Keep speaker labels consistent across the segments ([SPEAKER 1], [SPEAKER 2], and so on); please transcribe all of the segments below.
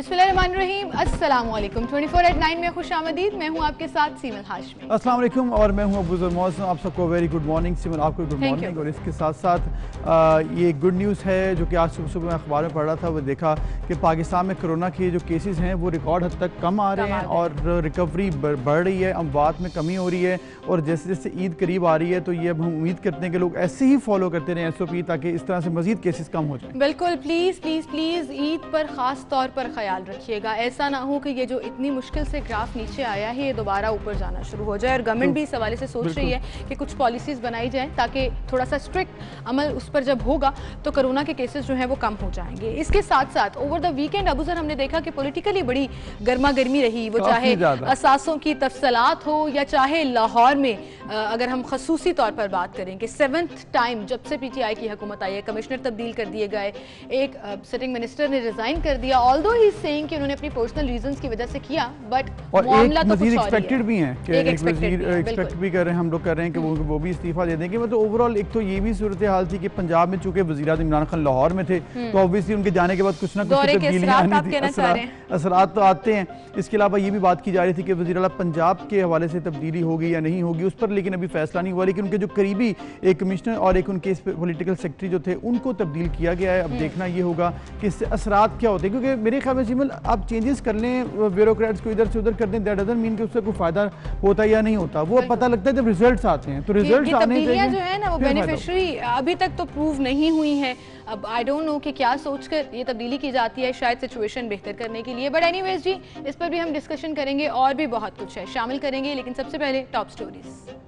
[SPEAKER 1] बिस्मिल्लाहिर्रहमानिर्रहीम, अस्सलामुअलैकुम। 24/9 में खुशामदीद। मैं हूं आपके साथ सीमल हाशमी।
[SPEAKER 2] अस्सलाम वालेकुम और मैं हूं अबूजर मौसम। आप सबको वेरी गुड मॉर्निंग। सीमल आपको गुड मॉर्निंग। और इसके साथ साथ ये गुड न्यूज़ है जो कि आज सुबह मैं अखबार में पढ़ रहा था, वो देखा कि पाकिस्तान में कोरोना के जो केसेस हैं वो रिकॉर्ड हद तक कम आ रहे हैं और रिकवरी बढ़ रही है, अमवात में कमी हो रही है। और जैसे जैसे ईद करीब आ रही है तो ये अब हम उम्मीद करते हैं कि लोग ऐसे ही फॉलो करते रहें SOP, ताकि इस तरह से मजीद केसेस कम हो जाए।
[SPEAKER 1] बिल्कुल, प्लीज़ प्लीज़ प्लीज़ ईद पर ख़ास तौर पर ख्याल रखिएगा। ऐसा ना हो कि ये जो इतनी मुश्किल से ग्राफ नीचे आया है ये दोबारा ऊपर जाना शुरू हो जाए। और गवर्नमेंट भी इस हवाले से सोच रही है कि कुछ पॉलिसीज़ बनाई जाएँ ताकि थोड़ा सा स्ट्रिक्ट अमल उस पर जब होगा तो कोरोना के केसेस जो हैं वो कम हो जाएंगे। इसके साथ साथ over the weekend Abu sir हमने देखा कि पॉलिटिकली बड़ी गर्मा गर्मी रही, वो चाहे असासों की तफसलात हो या चाहे लाहौर में अगर हम खसूसी तौर पर बात करें कि 7th टाइम जब से PTI की हुकूमत आई है, कमिश्नर तब्दील कर दिए गए, एक सिटिंग मिनिस्टर ने रिजाइन कर दिया। ऑल्दो ही इज सेइंग कि उन्होंने अपनी पर्सनल रीजंस की वजह से किया, बट मामला तो कुछ
[SPEAKER 2] एक्सपेक्टेड भी है कि एक वजीर एक्सपेक्ट भी कर रहे हैं, हम लोग कर रहे हैं कि वो भी इस्तीफा दे देंगे। मतलब ओवरऑल एक तो ये भी सूरत हाल थी कि पंजाब में चूंकि वज़ीर-ए-आज़म इमरान खान लाहौर में थे तो ऑब्वियसली उनके जाने के बाद कुछ ना कुछ तब्दीलियां आनी थी, असरात तो आते हैं। इसके अलावा ये भी बात की जा रही थी कि वज़ीर आला पंजाब के हवाले से तब्दीली होगी या नहीं होगी, उस पर लेकिन अभी फैसला नहीं हुआ। लेकिन उनके जो करीबी एक कमिश्नर और एक उनके पॉलिटिकल सेक्रेटरी जो थे उनको तब्दील किया गया है। अब देखना ये होगा कि इससे असरात क्या होते हैं, क्योंकि मेरे ख्याल में सिमल आप चेंजेस कर लें, ब्यूरोक्रेट्स को इधर से उधर कर दें, दैट डजंट मीन कि उससे कोई फायदा होता या नहीं होता। वो पता लगता है जब रिजल्ट्स आते हैं। तो रिजल्ट्स आने चाहिए
[SPEAKER 1] जो है ना वो बेनिफिशियरी अभी तक तो प्रूव नहीं हुई है। अब आई डोंट नो कि क्या सोचकर ये तब्दीली की जाती है, शायद सिचुएशन बेहतर करने के लिए। बट एनीवेज जी, इस पर भी हम डिस्कशन करेंगे और भी बहुत कुछ है शामिल करेंगे। लेकिन सबसे पहले टॉप स्टोरीज।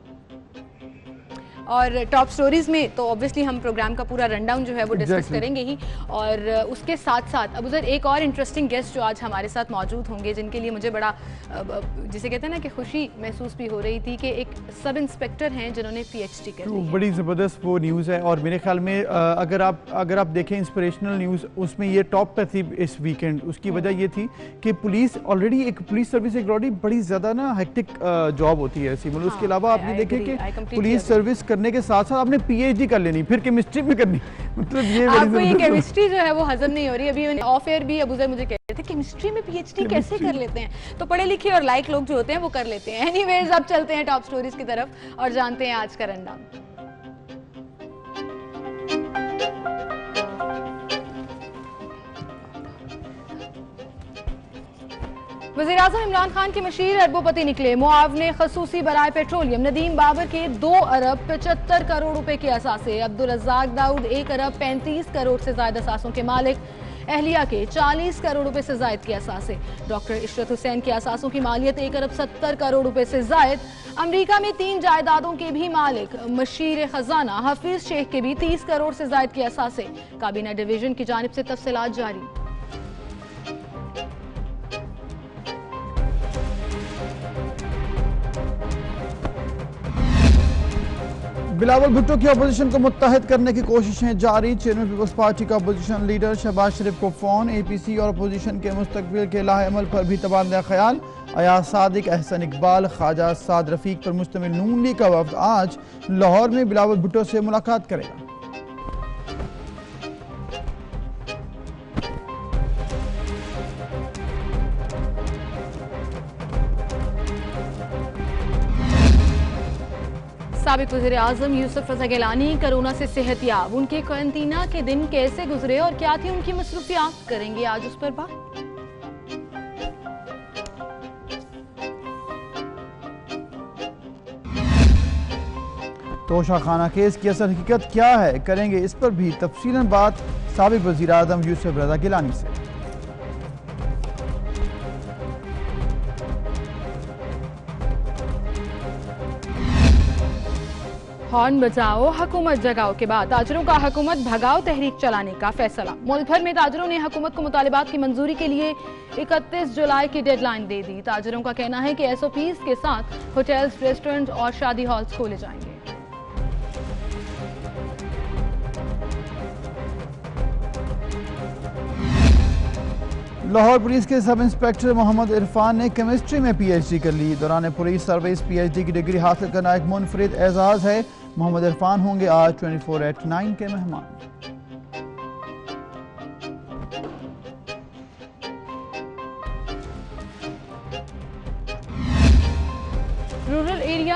[SPEAKER 1] और टॉप स्टोरीज में तो ऑब्वियसली हम प्रोग्राम का पूरा रनडाउन जो है वो डिस्कस करेंगे ही। और उसके साथ साथ अब उधर एक और इंटरेस्टिंग गेस्ट जो आज हमारे साथ मौजूद होंगे, जिनके लिए मुझे बड़ा जिसे कहते हैं ना कि खुशी महसूस भी हो रही थी कि एक सब इंस्पेक्टर हैं जिन्होंने PhD कर ली है।
[SPEAKER 2] बड़ी ज़बरदस्त वो न्यूज़ है। और मेरे ख्याल में अगर आप देखें इंस्पिरेशनल न्यूज़, उसमें ये टॉप पे थी इस वीकेंड। उसकी वजह ये थी कि पुलिस ऑलरेडी एक पुलिस सर्विस एक बड़ी ज़्यादा ना हेक्टिक जॉब होती है सिमल। उसके अलावा आपने देखे कि पुलिस सर्विस करने के साथ साथ आपने PhD कर लेनी, फिर केमिस्ट्री में करनी। मतलब ये
[SPEAKER 1] आपको ये केमिस्ट्री जो है वो हजम नहीं हो रही। अभी ऑफ एयर भी अबू सर मुझे कह रहे थे केमिस्ट्री में PhD कैसे कर लेते हैं। तो पढ़े लिखे और लाइक लोग जो होते हैं वो कर लेते हैं। एनीवेज, अब चलते हैं टॉप स्टोरीज की तरफ और जानते हैं आज का रनडाउन। वज़ीर-ए-आज़म इमरान खान के मशीर अरबोपति निकले। मुआवने खसूसी बराए पेट्रोलियम नदीम बाबर के 2 अरब 75 करोड़ रुपए के असासे। अब्दुल रज़्ज़ाक दाऊद 1 अरब 35 करोड़ से ज्यादा असासों के मालिक। एहलिया के 40 करोड़ रुपए से जायद के असासे। डॉक्टर इशरत हुसैन के असासों की मालियत 1 अरब 70 करोड़ रुपए से जायद। अमरीका में 3 जायदादों के भी मालिक। मशीर खजाना हफीज शेख के भी 30 करोड़ से जायद के असासे। काबीना डिवीजन की जानिब से तफसीलात जारी।
[SPEAKER 2] बिलावल भुट्टो की अपोजिशन को मुत्तहद करने की कोशिशें जारी। चेयरमैन पीपल्स पार्टी का अपोजिशन लीडर शहबाज शरीफ को फोन। APC और अपोजिशन के मुस्तकबिल के लाहेअमल पर भी तबादला ख्याल। अयाज सादिक, अहसन इकबाल, ख्वाजा साद रफीक पर मुश्तमिल नून लीग का वफ्द आज लाहौर में बिलावल भुट्टो से मुलाकात करेगा।
[SPEAKER 1] साबिक वज़ीर-ए-आज़म यूसुफ रज़ा गिलानी कोरोना से सेहतयाब। उनके क्वारंटीना के दिन कैसे गुजरे और क्या थी उनकी मसरूफियात, करेंगे आज उस पर बात।
[SPEAKER 2] तोशा खाना केस की असल हकीकत क्या है, करेंगे इस पर भी तफसीलन बात साबिक वज़ीर-ए-आज़म यूसुफ रज़ा गिलानी से।
[SPEAKER 1] हॉर्न बजाओ हुकूमत जगाओ के बाद ताजरों का हुकूमत भगाओ तहरीक चलाने का फैसला। मुल्क भर में ताजरों ने हुकूमत को मुतालिबात की मंजूरी के लिए 31 जुलाई की डेडलाइन दे दी। ताजरों का कहना है कि SOPs के साथ होटल्स, रेस्टोरेंट और शादी हॉल्स खोले जाएंगे।
[SPEAKER 2] लाहौर पुलिस के सब इंस्पेक्टर मोहम्मद इरफान ने केमिस्ट्री में PhD कर ली। दौरान पुलिस सर्विस PhD की डिग्री हासिल करना एक मुनफरिद एजाज है। मोहम्मद इरफान होंगे आज 24/9 के मेहमान।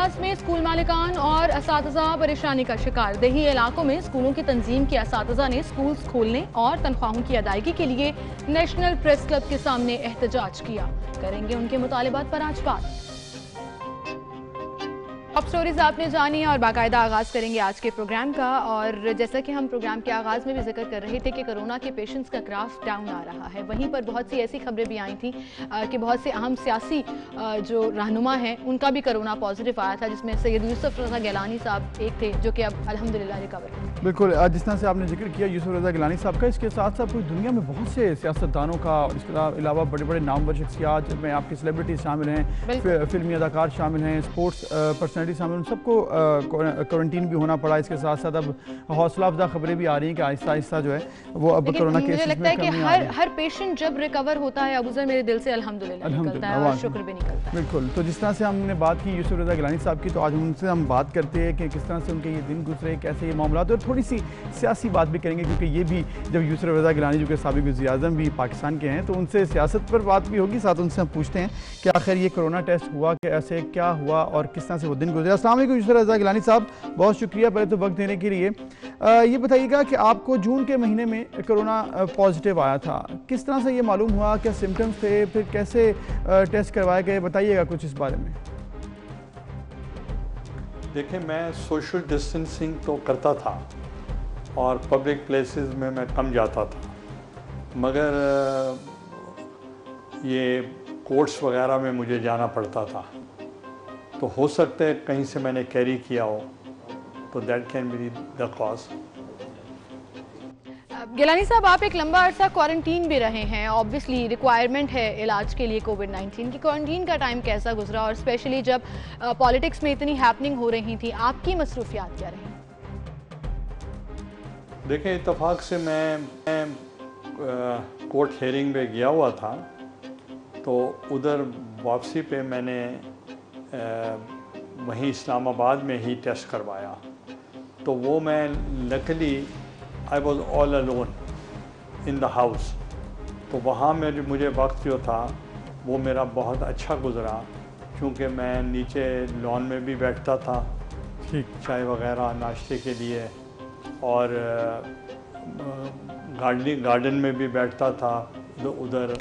[SPEAKER 1] क्लास में स्कूल मालिकान और असातिज़ा परेशानी का शिकार। देही इलाकों में स्कूलों की तंजीम के असातिज़ा ने स्कूल्स खोलने और तनख्वाहों की अदायगी के लिए नेशनल प्रेस क्लब के सामने एहतजाज किया। करेंगे उनके मुतालिबात पर आज बात। टॉप स्टोरीज आपने जानी और बाकायदा आगाज़ करेंगे आज के प्रोग्राम का। और जैसा कि हम प्रोग्राम के आगाज़ में भी जिक्र कर रहे थे कि कोरोना के पेशेंट्स का ग्राफ डाउन आ रहा है, वहीं पर बहुत सी ऐसी खबरें भी आई थी कि बहुत से अहम सियासी जो रहनुमा हैं उनका भी कोरोना पॉजिटिव आया था, जिसमें सैयद यूसुफ रज़ा गिलानी साहब एक थे जो कि अब अल्हम्दुलिल्लाह रिकवर हैं।
[SPEAKER 2] बिल्कुल, जिस तरह से आपने जिक्र किया यूसुफ रज़ा गिलानी साहब का, इसके साथ साथ पूरी दुनिया में बहुत से सियासतदानों का, इसके अलावा बड़े बड़े नामवर शख्सियात में आपकी सेलिब्रिटीज शामिल हैं, फिल्मी अदाकार शामिल हैं, स्पोर्ट्स पर्सनैलिटी शामिल, उन सबको क्वारंटीन भी होना पड़ा। इसके साथ साथ अब हौसला अफजा खबरें भी आ रही हैं कि आहिस्ता आहिस्ता जो है वो अब कोरोना केसेस में
[SPEAKER 1] मुझे लगता है कि हर पेशेंट जब रिकवर होता है अबूज़र, मेरे दिल से अल्हम्दुलिल्लाह निकलता है और शुक्र भी निकलता है।
[SPEAKER 2] बिल्कुल, तो जिस तरह से हमने बात की यूसुफ रज़ा गिलानी साहब की, तो आज उनसे हम बात करते हैं कि किस तरह से उनके ये दिन गुजरे, कैसे ये मामला, और थोड़ी सी सियासी बात भी करेंगे, क्योंकि ये भी जब यूसुफ रज़ा गिलानी जो कि साबिक़ वज़ीर-ए-आज़म भी पाकिस्तान के हैं, तो उनसे सियासत पर बात भी होगी। साथ उनसे हम पूछते हैं कि आखिर ये कोरोना टेस्ट हुआ कैसे, क्या हुआ और किस तरह से वो दिन गुजरे। अस्सलाम वालेकुम यूसुफ रज़ा गिलानी साहब, बहुत शुक्रिया पहले तो वक्त देने के लिए। ये बताइएगा कि आपको जून के महीने में कोरोना पॉजिटिव आया था, किस तरह से ये मालूम हुआ, क्या सिम्टम्स थे, फिर कैसे टेस्ट करवाए गए, बताइएगा कुछ इस बारे में।
[SPEAKER 3] देखिए, मैं सोशल डिस्टेंसिंग तो करता था और पब्लिक प्लेसेस में मैं कम जाता था, मगर ये कोर्ट्स वगैरह में मुझे जाना पड़ता था, तो हो सकता है कहीं से मैंने कैरी किया हो, तो that can be the cause.
[SPEAKER 1] Gilani साहब, आप एक लंबा अरसा क्वारंटीन भी रहे हैं, ऑब्वियसली रिक्वायरमेंट है इलाज के लिए कोविड-19 की। क्वारंटीन का टाइम कैसा गुजरा, और स्पेशली जब पॉलिटिक्स में इतनी हैपनिंग हो रही थी, आपकी मसरूफियात क्या रही?
[SPEAKER 3] देखिए, इत्तेफाक से मैं कोर्ट हेयरिंग में गया हुआ था, तो उधर वापसी पे मैंने वहीं इस्लामाबाद में ही टेस्ट करवाया, तो वो मैं luckily I was all alone in the house, तो वहाँ में मुझे वक्त जो था वो मेरा बहुत अच्छा गुज़रा, क्योंकि मैं नीचे लॉन में भी बैठता था चाय वगैरह नाश्ते के लिए, और गार्डन में भी बैठता था, उधर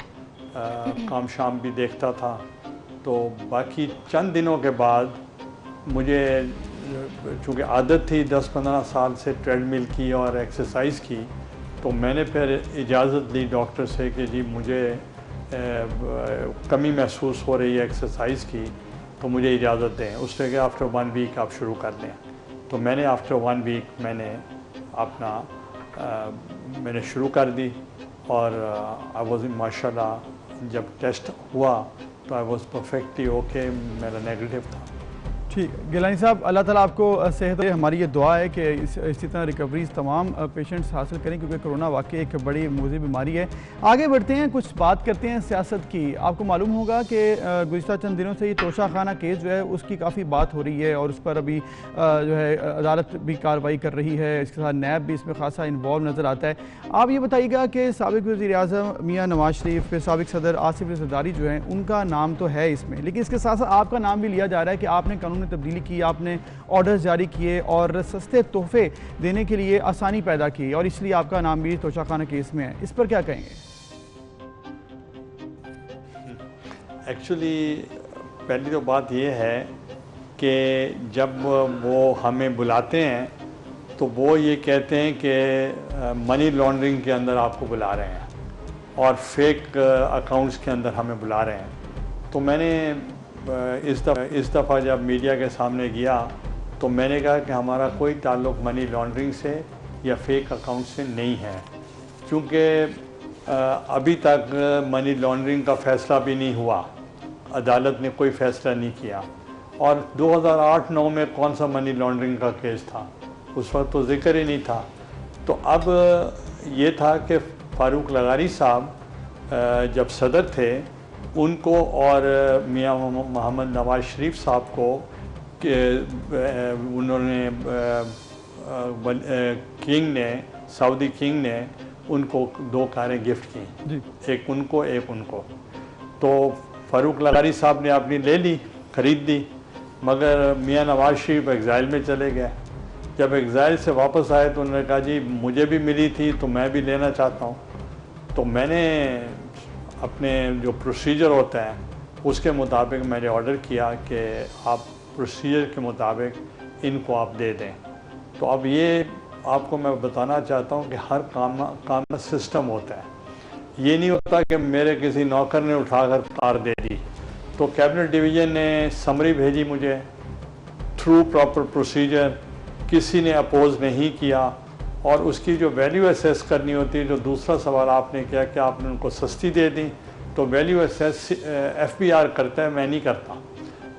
[SPEAKER 3] काम शाम भी देखता था। तो बाकी चंद दिनों के बाद मुझे, चूँकि आदत थी 10-15 साल से ट्रेडमिल की और एक्सरसाइज की, तो मैंने फिर इजाज़त ली डॉक्टर से कि जी मुझे कमी महसूस हो रही है एक्सरसाइज की, तो मुझे इजाज़त दें। उसने कहा आफ्टर 1 वीक आप शुरू कर लें, तो मैंने आफ्टर 1 वीक मैंने मैंने शुरू कर दी, और आई वॉज माशाल्लाह जब टेस्ट हुआ तो आई वॉज परफेक्टली ओके, मेरा नेगेटिव था।
[SPEAKER 2] ठीक, गिलानी साहब, अल्लाह ताला आपको सेहत दे। हमारी ये दुआ है कि इसी तरह रिकवरीज तमाम पेशेंट्स हासिल करें, क्योंकि कोरोना वाकई एक बड़ी मुज़ी बीमारी है। आगे बढ़ते हैं, कुछ बात करते हैं सियासत की। आपको मालूम होगा कि गुज़िश्ता चंद दिनों से ये तोशा खाना केस जो है उसकी काफ़ी बात हो रही है, और उस पर अभी जो है अदालत भी कार्रवाई कर रही है, इसके साथ नैब भी इसमें खासा इन्वॉल्व नज़र आता है। आप ये बताइएगा कि साबिक़ वज़ीर-ए-आज़म मियाँ नवाज शरीफ, फिर साबिक़ सदर आसिफ अली ज़रदारी जो हैं, उनका नाम तो है इसमें, लेकिन इसके साथ साथ आपका नाम भी लिया जा रहा है कि आपने कानून तब्दीली की, आपने ऑर्डर्स जारी किए और सस्ते तोहफे देने के लिए आसानी पैदा की, और इसलिए आपका नाम भी तोशाखाना केस में है। इस पर क्या कहेंगे?
[SPEAKER 3] एक्चुअली पहली तो बात ये है कि जब वो हमें बुलाते हैं तो वो ये कहते हैं कि मनी लॉन्ड्रिंग के अंदर आपको बुला रहे हैं और फेक अकाउंट्स के अंदर हमें बुला रहे हैं। तो मैंने इस दफ़ा जब मीडिया के सामने गया तो मैंने कहा कि हमारा कोई ताल्लुक़ मनी लॉन्ड्रिंग से या फेक अकाउंट से नहीं है, क्योंकि अभी तक मनी लॉन्ड्रिंग का फ़ैसला भी नहीं हुआ, अदालत ने कोई फ़ैसला नहीं किया। और 2008-9 में कौन सा मनी लॉन्ड्रिंग का केस था, उस वक्त तो ज़िक्र ही नहीं था। तो अब ये था कि फ़ारूक लगारी साहब जब सदर थे, उनको और मियाँ मोहम्मद नवाज शरीफ साहब को उन्होंने किंग ने, सऊदी किंग ने उनको 2 कारें गिफ्ट की, एक उनको एक उनको। तो फ़ारूक लगारी साहब ने अपनी ले ली, ख़रीद दी, मगर मियाँ नवाज शरीफ एग्ज़ाइल में चले गए। जब एग्ज़ाइल से वापस आए तो उन्होंने कहा जी मुझे भी मिली थी तो मैं भी लेना चाहता हूँ। तो मैंने अपने जो प्रोसीजर होता है उसके मुताबिक मैंने ऑर्डर किया कि आप प्रोसीजर के मुताबिक इनको आप दे दें। तो अब ये आपको मैं बताना चाहता हूँ कि हर काम का सिस्टम होता है। ये नहीं होता कि मेरे किसी नौकर ने उठाकर कार दे दी। तो कैबिनेट डिवीज़न ने समरी भेजी मुझे थ्रू प्रॉपर प्रोसीजर, किसी ने अपोज नहीं किया। और उसकी जो वैल्यू असेस करनी होती है, जो दूसरा सवाल आपने किया कि आपने उनको सस्ती दे दी, तो वैल्यू असेस FBR करता है, मैं नहीं करता।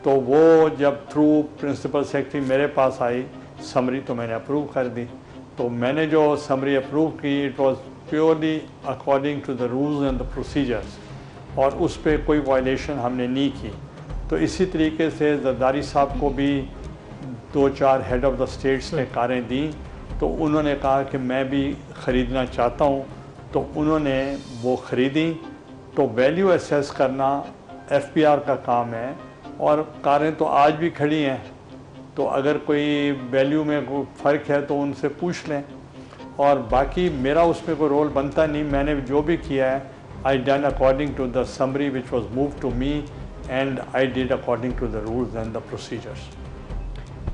[SPEAKER 3] तो वो जब थ्रू प्रिंसिपल सेक्रेटरी मेरे पास आई समरी तो मैंने अप्रूव कर दी। तो मैंने जो समरी अप्रूव की it was purely according to the rules and the procedures, और उस पर कोई वायलेशन हमने नहीं की। तो इसी तरीके से जरदारी साहब को भी 2-4 हेड ऑफ़ द स्टेट्स ने कारें दी, तो उन्होंने कहा कि मैं भी ख़रीदना चाहता हूँ, तो उन्होंने वो ख़रीदी। तो वैल्यू असेस करना FBR का काम है, और कारें तो आज भी खड़ी हैं, तो अगर कोई वैल्यू में कोई फ़र्क है तो उनसे पूछ लें। और बाकी मेरा उसमें कोई रोल बनता नहीं। मैंने जो भी किया है I done according to the summary which was move to me, and I did according to the rules and the procedures.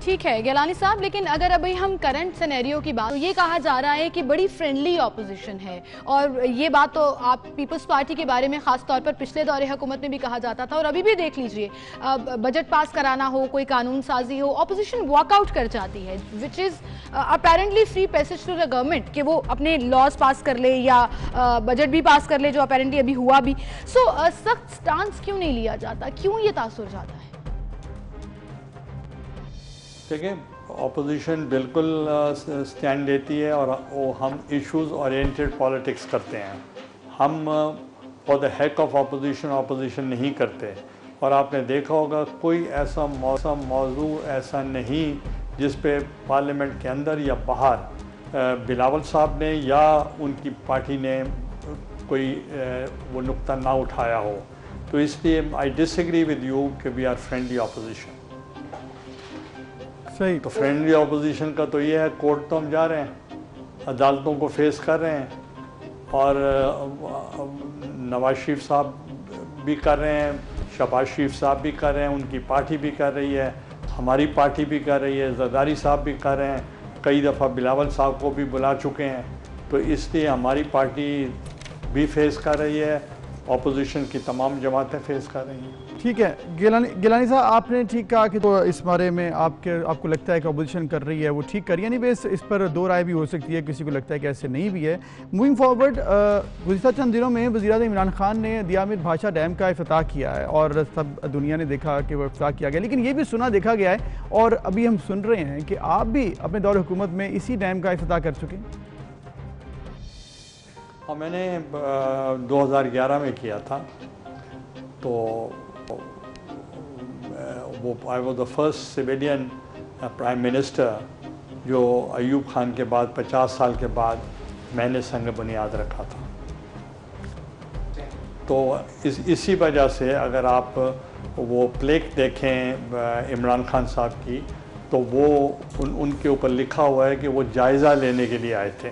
[SPEAKER 1] ठीक है गिलानी साहब, लेकिन अगर अभी हम करंट सिनेरियो की बात, तो ये कहा जा रहा है कि बड़ी फ्रेंडली ऑपोजिशन है, और ये बात तो आप पीपल्स पार्टी के बारे में खास तौर पर पिछले दौरे हुकूमत में भी कहा जाता था, और अभी भी देख लीजिए बजट पास कराना हो, कोई कानून साजी हो, ऑपोजिशन वॉकआउट कर जाती है, which is apparently free passage to the government कि वो अपने लॉज पास कर ले या बजट भी पास कर ले, जो अपेरेंटली अभी हुआ भी। सो सख्त स्टांस क्यों नहीं लिया जाता, क्यों ये तासुर जाता है?
[SPEAKER 3] देखिए, ऑपोजिशन बिल्कुल स्टैंड लेती है, और वो हम इश्यूज़ ओरिएंटेड पॉलिटिक्स करते हैं। हम for the heck of opposition नहीं करते। और आपने देखा होगा कोई ऐसा मौजू ऐसा नहीं जिस पे पार्लियामेंट के अंदर या बाहर बिलावल साहब ने या उनकी पार्टी ने कोई वो नुक्ता ना उठाया हो। तो इसलिए आई डिसएग्री विद यू कि वी आर फ्रेंडली ऑपोजिशन।
[SPEAKER 2] सही।
[SPEAKER 3] तो फ्रेंडली ऑपोजिशन का तो ये है, कोर्ट तो हम जा रहे हैं, अदालतों को फेस कर रहे हैं, और नवाज शरीफ साहब भी कर रहे हैं, शहबाज शरीफ साहब भी कर रहे हैं, उनकी पार्टी भी कर रही है, हमारी पार्टी भी कर रही है, जरदारी साहब भी कर रहे हैं, कई दफ़ा बिलावल साहब को भी बुला चुके हैं। तो इसलिए हमारी पार्टी भी फेस कर रही है, ऑपोजिशन की तमाम जमातें फेस कर रही हैं।
[SPEAKER 2] ठीक है गिलानी साहब, आपने ठीक कहा कि तो इस बारे में आपको लगता है कि अपोजिशन कर रही है वो ठीक कर रही है, नहीं बेस इस पर दो राय भी हो सकती है, किसी को लगता है कि ऐसे नहीं भी है। मूविंग फॉरवर्ड, गुज़िश्ता चंद दिनों में वज़ीर-ए-आज़म इमरान खान ने दियामिर भाषा डैम का इफ्तिताह किया है, और सब दुनिया ने देखा कि वो इफ्तिताह किया गया, लेकिन ये भी सुना देखा गया है, और अभी हम सुन रहे हैं कि आप भी अपने दौर हुकूमत में इसी डैम का इफ्तिताह कर चुके हैं।
[SPEAKER 3] हाँ, मैंने 2011 में किया था। तो वो I was the first civilian prime minister जो अयूब खान के बाद 50 साल के बाद मैंने संग बुनियाद रखा था। तो इसी वजह से अगर आप वो प्लेक देखें इमरान खान साहब की, तो वो उनके ऊपर लिखा हुआ है कि वो जायज़ा लेने के लिए आए थे।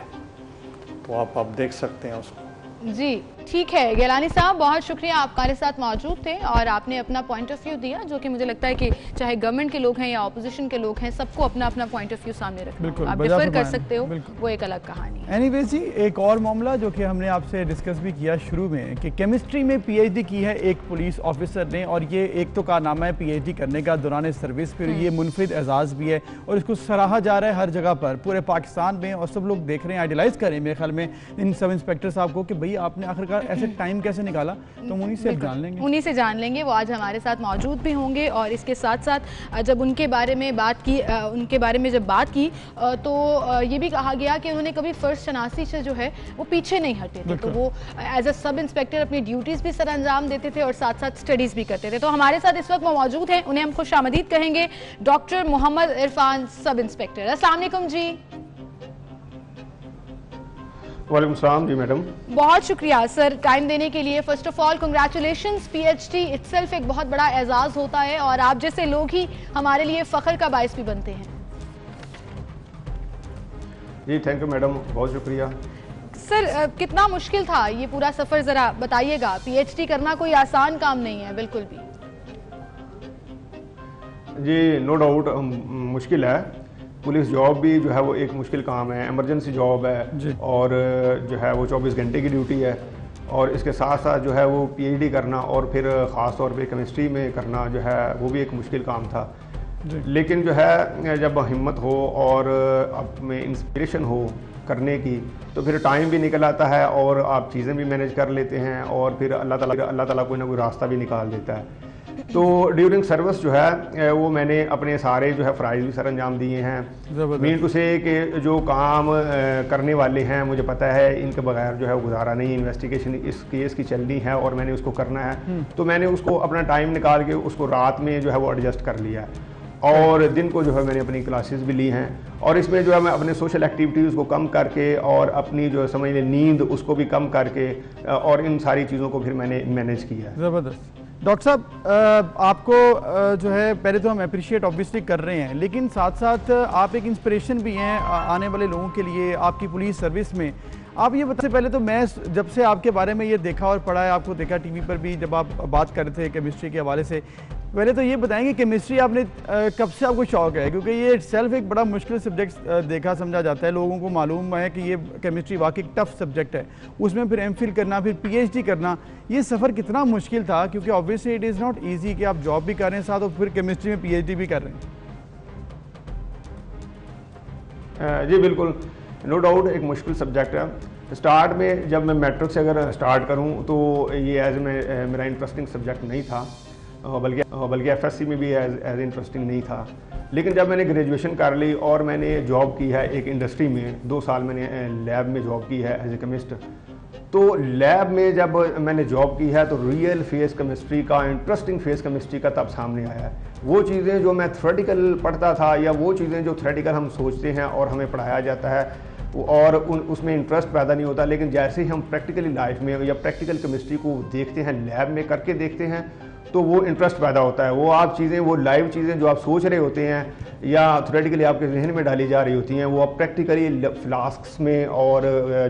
[SPEAKER 3] तो आप देख सकते हैं उसको।
[SPEAKER 1] जी ठीक है गिलानी साहब, बहुत शुक्रिया, आप हमारे साथ मौजूद थे और आपने अपना पॉइंट ऑफ व्यू दिया, जो कि मुझे लगता है कि चाहे गवर्नमेंट के लोग हैं या ऑपोजिशन के लोग हैं, सबको अपना अपना पॉइंट ऑफ व्यू सामने रखना, आप डिफर कर सकते हो, वो एक अलग कहानी है।
[SPEAKER 2] एनीवेज जी, एक और मामला जो कि हमने आपसे डिस्कस भी किया शुरू में कि केमिस्ट्री में PhD की है एक पुलिस ऑफिसर ने, और ये एक तो कारनामा है PhD करने का दौरान सर्विस, फिर ये मुनफरिद एजाज़ भी है, और इसको सराहा जा रहा है हर जगह पर पूरे पाकिस्तान में, और सब लोग देख रहे हैं, आइडियलाइज कर रहे हैं मेरे ख्याल में इन सब इंस्पेक्टर साहब को कि भाई आपने आखिरकार ऐसे टाइम कैसे निकाला। तो उन्हीं से जान लेंगे, वो आज हमारे साथ मौजूद भी होंगे। और इसके साथ साथ जब उनके बारे में बात की, उनके बारे में जब बात की तो ये भी कहा गया कि उन्होंने कभी फर्स्ट शनासी से जो है वो पीछे नहीं हटे थे, तो वो एज अ सब इंस्पेक्टर अपनी ड्यूटीज़ भी सर अंजाम देते थे और साथ साथ स्टडीज़ भी करते थे। तो हमारे साथ इस वक्त वो मौजूद हैं, उन्हें हम खुश आमदीद कहेंगे, doctor Mohammad Irfan, sub inspector. अस्सलाम वालेकुम जी।
[SPEAKER 4] वालेकुम सलाम जी मैडम।
[SPEAKER 1] बहुत शुक्रिया सर टाइम देने के लिए। First of all congratulations, PhD itself एक बहुत बड़ा एजाज होता है और आप जैसे लोग ही हमारे लिए फख्र का बायस भी बनते हैं।
[SPEAKER 4] जी थैंक यू मैडम, बहुत शुक्रिया।
[SPEAKER 1] सर कितना मुश्किल था ये पूरा सफर, जरा बताइएगा। पीएचडी करना कोई आसान काम नहीं है बिल्कुल भी।
[SPEAKER 4] जी नो डाउट मुश्किल है। पुलिस जॉब भी जो है वो एक मुश्किल काम है, इमरजेंसी जॉब है और जो है वो 24 घंटे की ड्यूटी है और इसके साथ साथ जो है वो पीएचडी करना और फिर ख़ास तौर पे केमिस्ट्री में करना जो है वो भी एक मुश्किल काम था। लेकिन जो है जब हिम्मत हो और आप में इंस्पिरेशन हो करने की तो फिर टाइम भी निकल आता है और आप चीज़ें भी मैनेज कर लेते हैं और फिर अल्लाह ताला कोई ना कोई रास्ता भी निकाल देता है। तो ड्यूरिंग सर्विस जो है वो मैंने अपने सारे जो है फ़राइज़ भी सर अंजाम दिए हैं। मीन टू से कि जो काम करने वाले हैं मुझे पता है इनके बगैर जो है वो गुजारा नहीं। इन्वेस्टिगेशन इस केस की चलनी है और मैंने उसको करना है, तो मैंने उसको अपना टाइम निकाल के उसको रात में जो है वो एडजस्ट कर लिया है और दिन को जो है मैंने अपनी क्लासेस भी ली हैं और इसमें जो है मैं अपने सोशल एक्टिविटीज़ को कम करके और अपनी जो समझ लें नींद उसको भी कम करके और इन सारी चीज़ों को फिर मैंने मैनेज किया है।
[SPEAKER 2] ज़बरदस्त। डॉक्टर साहब आपको जो है पहले तो हम अप्रिशिएट ऑब्वियसली कर रहे हैं, लेकिन साथ साथ आप एक इंस्पिरेशन भी हैं आने वाले लोगों के लिए आपकी पुलिस सर्विस में। आप ये बताइए, पहले तो मैं जब से आपके बारे में ये देखा और पढ़ा है, आपको देखा टीवी पर भी जब आप बात कर रहे थे केमिस्ट्री के हवाले से, पहले तो ये बताएंगे केमिस्ट्री आपने कब से आपको शौक है? क्योंकि ये सेल्फ एक बड़ा मुश्किल सब्जेक्ट देखा समझा जाता है, लोगों को मालूम है कि ये केमिस्ट्री वाकई टफ सब्जेक्ट है, उसमें फिर एमफिल करना फिर पीएचडी करना, ये सफ़र कितना मुश्किल था? क्योंकि obviously it is not easy कि आप जॉब भी कर रहे हैं साथ और फिर केमिस्ट्री में पीएचडी भी कर रहे हैं।
[SPEAKER 4] जी बिल्कुल, नो डाउट एक मुश्किल सब्जेक्ट है। स्टार्ट में जब मैं मैट्रिक से अगर स्टार्ट करूं तो ये मेरा इंटरेस्टिंग सब्जेक्ट नहीं था, बल्कि एफएससी में भी एज इंटरेस्टिंग नहीं था। लेकिन जब मैंने ग्रेजुएशन कर ली और मैंने जॉब की है एक इंडस्ट्री में, 2 साल मैंने लैब में जॉब की है एज ए केमिस्ट, तो लैब में जब मैंने जॉब की है तो रियल फेस केमिस्ट्री का, इंटरेस्टिंग फेस केमिस्ट्री का तब सामने आया है। वो चीज़ें जो मैं थ्योरेटिकल पढ़ता था या वो चीज़ें जो थ्योरेटिकल हम सोचते हैं और हमें पढ़ाया जाता है और उसमें इंटरेस्ट पैदा नहीं होता, लेकिन जैसे ही हम प्रैक्टिकली लाइफ में या प्रैक्टिकल केमिस्ट्री को देखते हैं, लैब में करके देखते हैं, तो वो इंटरेस्ट पैदा होता है। वो आप चीज़ें, वो लाइव चीज़ें जो आप सोच रहे होते हैं या थ्योरेटिकली आपके जहन में डाली जा रही होती हैं, वो आप प्रैक्टिकली फ्लास्क्स में और